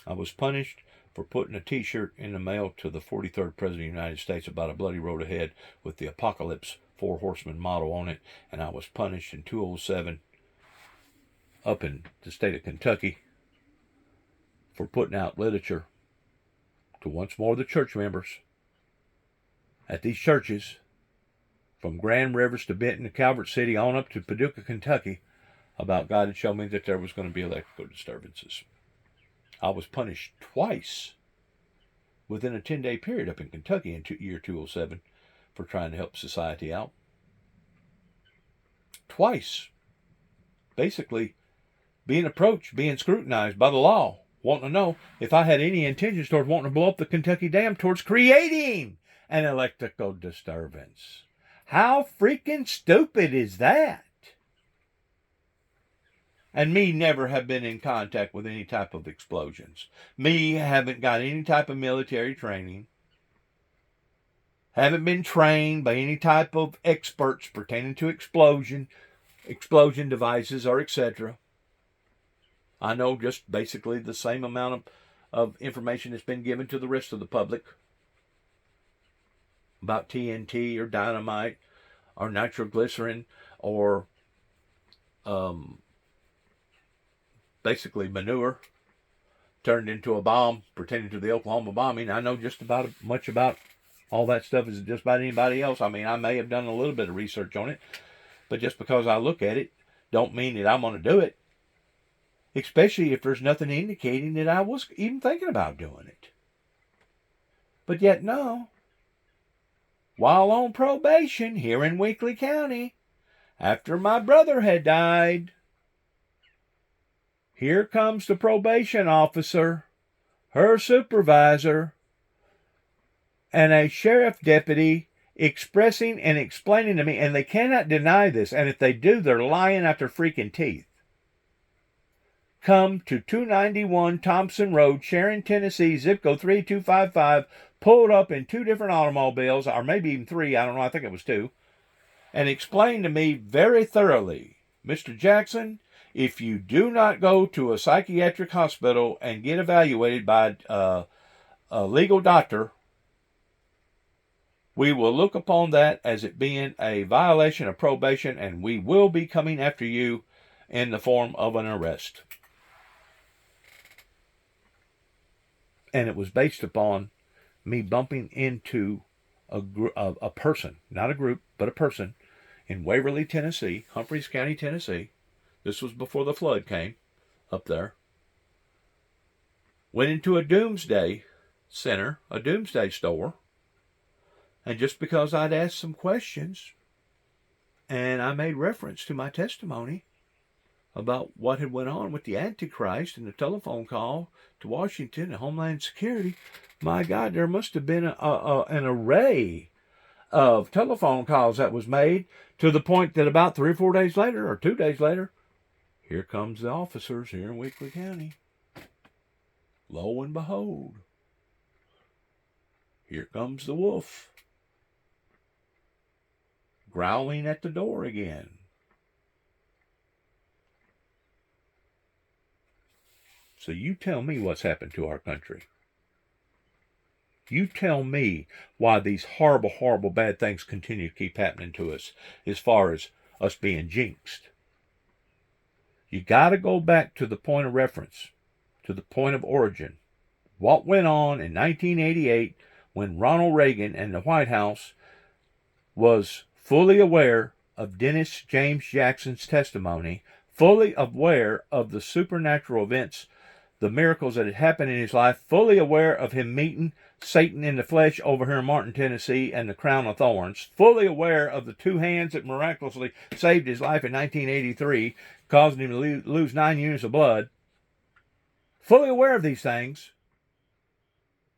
I was punished for putting a t-shirt in the mail to the 43rd President of the United States about a bloody road ahead with the apocalypse Four Horsemen motto on it, and I was punished in 207 up in the state of Kentucky for putting out literature to once more the church members at these churches from Grand Rivers to Benton to Calvert City on up to Paducah, Kentucky, about God had shown me that there was going to be electrical disturbances. I was punished twice within a 10-day period up in Kentucky in year 207 for trying to help society out. Twice. Basically, being approached, being scrutinized by the law, wanting to know if I had any intentions towards wanting to blow up the Kentucky Dam towards creating an electrical disturbance. How freaking stupid is that? And me never have been in contact with any type of explosions. Me haven't got any type of military training. Haven't been trained by any type of experts pertaining to explosion devices, or etc. I know just basically the same amount of information that's been given to the rest of the public about TNT or dynamite or nitroglycerin or basically manure turned into a bomb pertaining to the Oklahoma bombing. I know just about much about all that stuff as just about anybody else. I mean, I may have done a little bit of research on it, but just because I look at it don't mean that I'm going to do it, especially if there's nothing indicating that I was even thinking about doing it. But yet, no. While on probation here in Weakley County, after my brother had died, here comes the probation officer, her supervisor, and a sheriff deputy expressing and explaining to me, and they cannot deny this, and if they do, they're lying out their freaking teeth. Come to 291 Thompson Road, Sharon, Tennessee, zip code 3255, pulled up in 2 different automobiles, or maybe even 3, I don't know, I think it was 2, and explained to me very thoroughly, Mr. Jackson, if you do not go to a psychiatric hospital and get evaluated by a legal doctor, we will look upon that as it being a violation of probation, and we will be coming after you in the form of an arrest. And it was based upon me bumping into a person, not a group, but a person, in Waverly, Tennessee, Humphreys County, Tennessee. This was before the flood came up there. Went into a doomsday center, a doomsday store, and just because I'd asked some questions and I made reference to my testimony about what had went on with the Antichrist and the telephone call to Washington and Homeland Security, my God, there must have been an array of telephone calls that was made, to the point that about 3 or 4 days later, or 2 days later, here comes the officers here in Weakley County. Lo and behold, here comes the wolf, growling at the door again. So you tell me what's happened to our country. You tell me why these horrible, horrible, bad things continue to keep happening to us, as far as us being jinxed. You got to go back to the point of reference, to the point of origin. What went on in 1988 when Ronald Reagan and the White House was fully aware of Dennis James Jackson's testimony, fully aware of the supernatural events, the miracles that had happened in his life, fully aware of him meeting Satan in the flesh over here in Martin, Tennessee, and the crown of thorns, fully aware of the 2 hands that miraculously saved his life in 1983, causing him to lose 9 units of blood, fully aware of these things,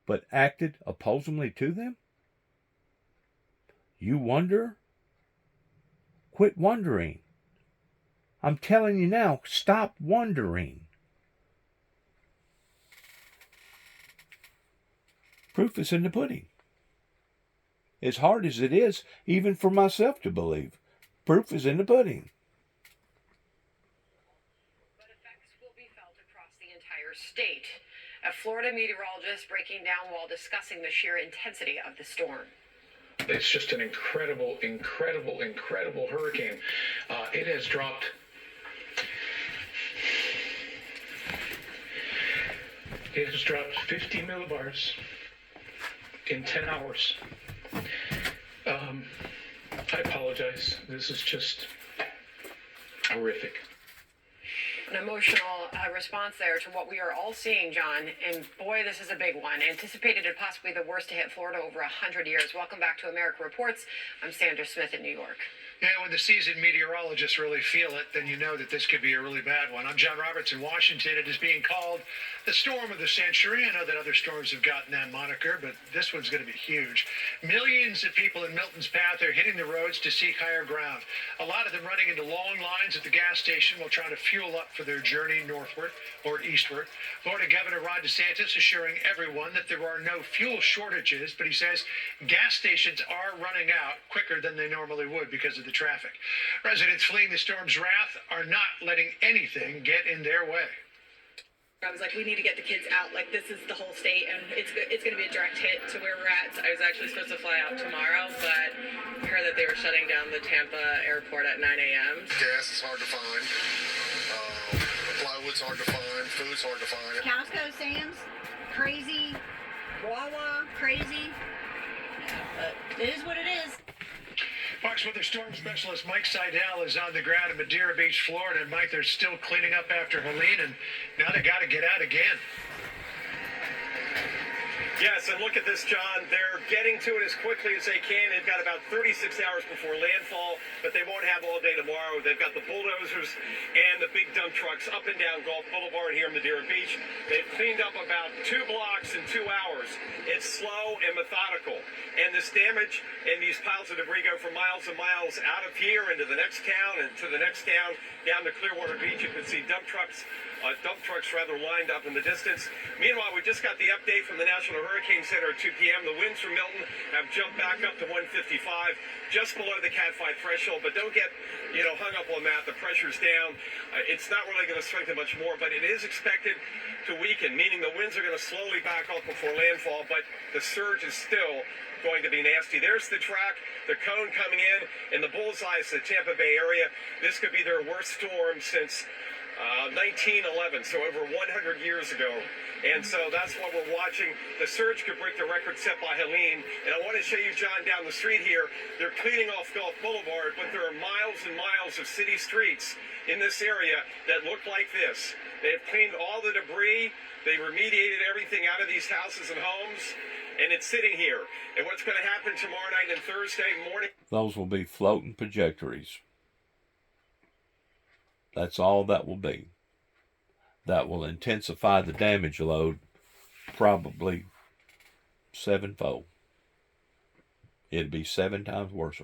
but acted opposingly to them? You wonder? Quit wondering. I'm telling you now, stop wondering. Proof is in the pudding. As hard as it is, even for myself to believe, proof is in the pudding. But effects will be felt across the entire state. A Florida meteorologist breaking down while discussing the sheer intensity of the storm. It's just an incredible hurricane. It has dropped. It has dropped 50 millibars in 10 hours. I apologize. This is just horrific. An emotional response there to what we are all seeing, John. And boy, this is a big one. Anticipated and possibly the worst to hit Florida over 100 years. Welcome back to America Reports. I'm Sandra Smith in New York. Yeah, when the seasoned meteorologists really feel it, then you know that this could be a really bad one. I'm John Roberts in Washington. It is being called the storm of the century. I know that other storms have gotten that moniker, but this one's going to be huge. Millions of people in Milton's path are hitting the roads to seek higher ground. A lot of them running into long lines at the gas station while trying to fuel up for their journey northward or eastward. Florida Governor Ron DeSantis assuring everyone that there are no fuel shortages, but he says gas stations are running out quicker than they normally would because of the traffic. Residents fleeing the storm's wrath are not letting anything get in their way. I was like, we need to get the kids out. Like, this is the whole state, and it's going to be a direct hit to where we're at. I was actually supposed to fly out tomorrow, but I heard that they were shutting down the Tampa airport at 9 a.m. Gas is hard to find. Plywood's hard to find. Food's hard to find. Costco, Sam's, crazy. Wawa, crazy. But it is what it is. Fox Weather storm specialist Mike Seidel is on the ground in Madeira Beach, Florida. And Mike, they're still cleaning up after Helene, and now they got to get out again. Yes, and look at this, John. They're getting to it as quickly as they can. They've got about 36 hours before landfall, but they won't have all day tomorrow. They've got the bulldozers and the big dump trucks up and down Gulf Boulevard here in Madeira Beach. They've cleaned up about 2 blocks in 2 hours. It's slow and methodical. And this damage and these piles of debris go for miles and miles out of here into the next town and to the next town down to Clearwater Beach. You can see dump trucks lined up in the distance. Meanwhile, we just got the update from the National Hurricane Center at 2 p.m. The winds from Milton have jumped back up to 155, just below the Cat 5 threshold. But don't get, hung up on that. The pressure's down. It's not really going to strengthen much more, but it is expected to weaken, meaning the winds are going to slowly back off before landfall, but the surge is still going to be nasty. There's the track, the cone coming in the bullseye is the Tampa Bay area. This could be their worst storm since 1911, so over 100 years ago. And so that's what we're watching. The surge could break the record set by Helene. And I want to show you, John, down the street here. They're cleaning off Gulf Boulevard, but there are miles and miles of city streets in this area that look like this. They've cleaned all the debris. They remediated everything out of these houses and homes. And it's sitting here. And what's going to happen tomorrow night and Thursday morning? Those will be floating projectories. That's all that will be. That will intensify the damage load probably 7-fold. It'd be 7 times worse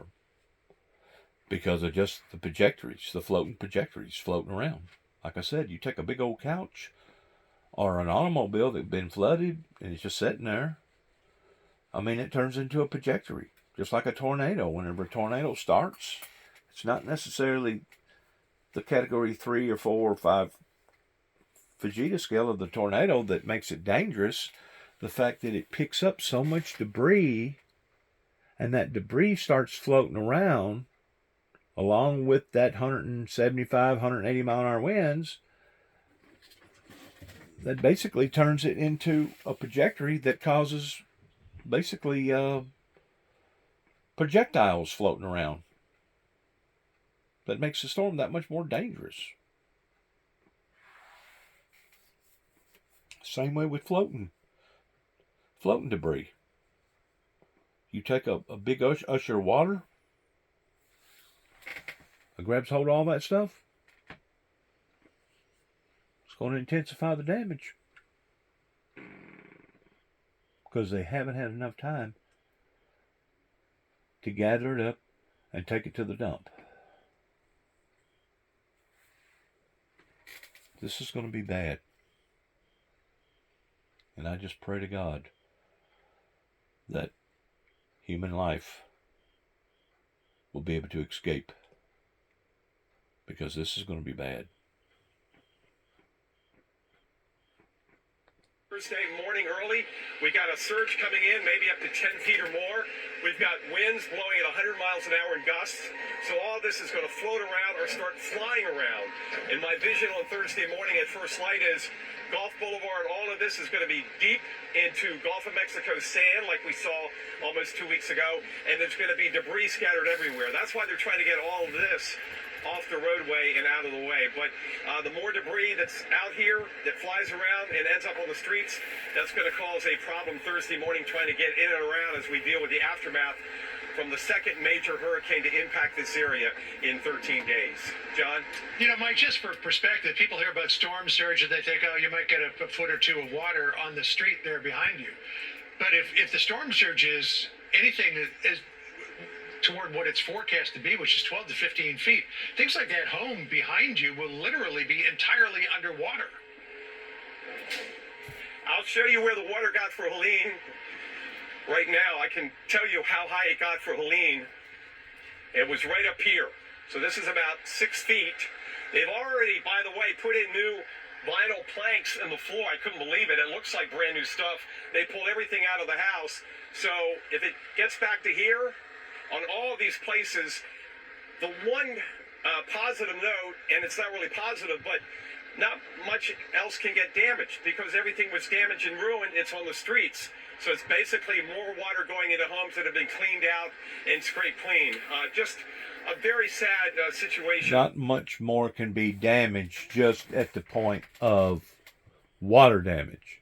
because of just the projectories, the floating projectories floating around. Like I said, you take a big old couch or an automobile that's been flooded and it's just sitting there. I mean, it turns into a projectory, just like a tornado. Whenever a tornado starts, it's not necessarily the category 3 or 4 or 5 Fujita scale of the tornado that makes it dangerous. The fact that it picks up so much debris and that debris starts floating around along with that 175, 180 mile an hour winds, that basically turns it into a trajectory that causes basically projectiles floating around. That makes the storm that much more dangerous. Same way with floating debris. You take a big usher of water, it grabs hold of all that stuff, it's going to intensify the damage because they haven't had enough time to gather it up and take it to the dump. This is going to be bad. And I just pray to God that human life will be able to escape, because this is going to be bad. Thursday morning early, we got a surge coming in, maybe up to 10 feet or more. We've got winds blowing at 100 miles an hour in gusts. So all this is going to float around or start flying around. And my vision on Thursday morning at first light is Gulf Boulevard, all of this is going to be deep into Gulf of Mexico sand like we saw almost 2 weeks ago. And there's going to be debris scattered everywhere. That's why they're trying to get all of this off the roadway and out of the way. But the more debris that's out here that flies around and ends up on the streets, that's going to cause a problem Thursday morning trying to get in and around as we deal with the aftermath from the second major hurricane to impact this area in 13 days. John? You know, Mike, just for perspective, people hear about storm surge and they think, oh, you might get a foot or two of water on the street there behind you. But if the storm surge is anything that is toward what it's forecast to be, which is 12 to 15 feet, things like that home behind you will literally be entirely underwater. I'll show you where the water got for Helene. Right now, I can tell you how high it got for Helene. It was right up here. So this is about 6 feet. They've already, by the way, put in new vinyl planks in the floor. I couldn't believe it. It looks like brand new stuff. They pulled everything out of the house. So if it gets back to here, on all of these places, the one positive note, and it's not really positive, but not much else can get damaged because everything was damaged and ruined. It's on the streets. So it's basically more water going into homes that have been cleaned out and scraped clean. Just a very sad situation. Not much more can be damaged just at the point of water damage.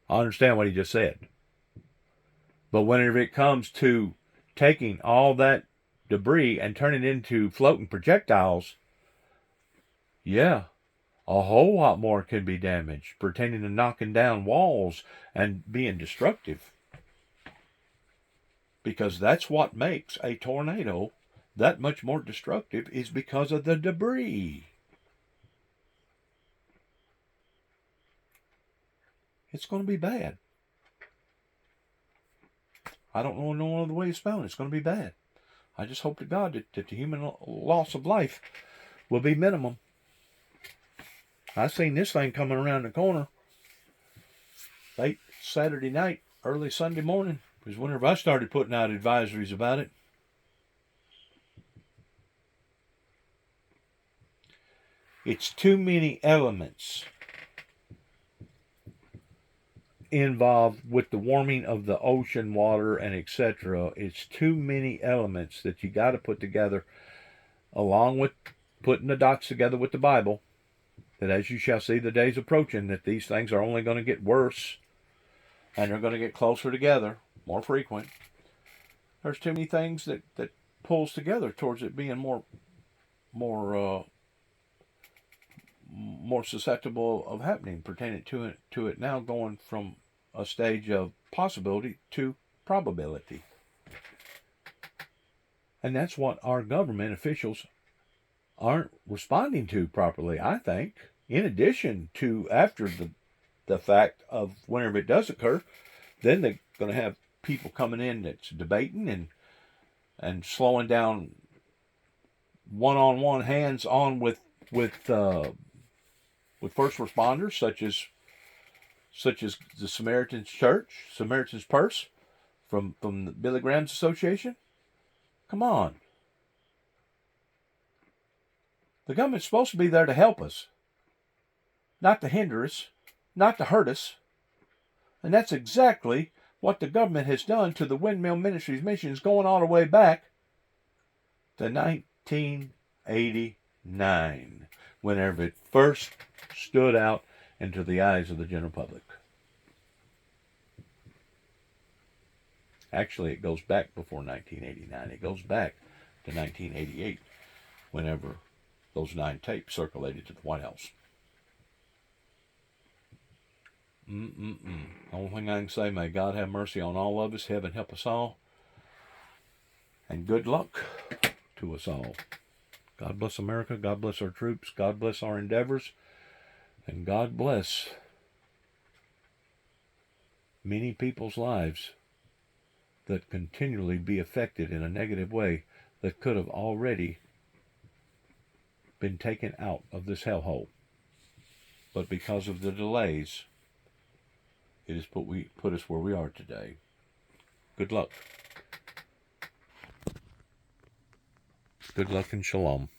I understand what he just said. But whenever it comes to taking all that debris and turning it into floating projectiles, yeah, a whole lot more can be damaged pertaining to knocking down walls and being destructive. Because that's what makes a tornado that much more destructive, is because of the debris. It's going to be bad. I don't know no other way to spell it. It's going to be bad. I just hope to God that the human loss of life will be minimum. I seen this thing coming around the corner late Saturday night, early Sunday morning, was whenever I started putting out advisories about it. It's too many elements involved with the warming of the ocean water and etc. It's too many elements that you got to put together, along with putting the dots together with the Bible, that as you shall see the days approaching, that these things are only going to get worse and they're going to get closer together, more frequent. There's too many things that pulls together towards it being more susceptible of happening, pertaining to it now going from a stage of possibility to probability. And that's what our government officials aren't responding to properly, I think. In addition to after the fact of whenever it does occur, then they're going to have people coming in that's debating and slowing down one-on-one, hands-on with first responders, such as the Samaritan's Purse from the Billy Graham's Association. Come on. The government's supposed to be there to help us, not to hinder us, not to hurt us. And that's exactly what the government has done to the Windmill Ministries missions going all the way back to 1989, whenever it first stood out into the eyes of the general public. Actually, it goes back before 1989. It goes back to 1988, whenever those 9 tapes circulated to the White House. Only thing I can say, may God have mercy on all of us, heaven help us all, and good luck to us all. God bless America, God bless our troops, God bless our endeavors, and God bless many people's lives that continually be affected in a negative way that could have already been taken out of this hellhole. But because of the delays it has put us where we are today. Good luck. Good luck and shalom.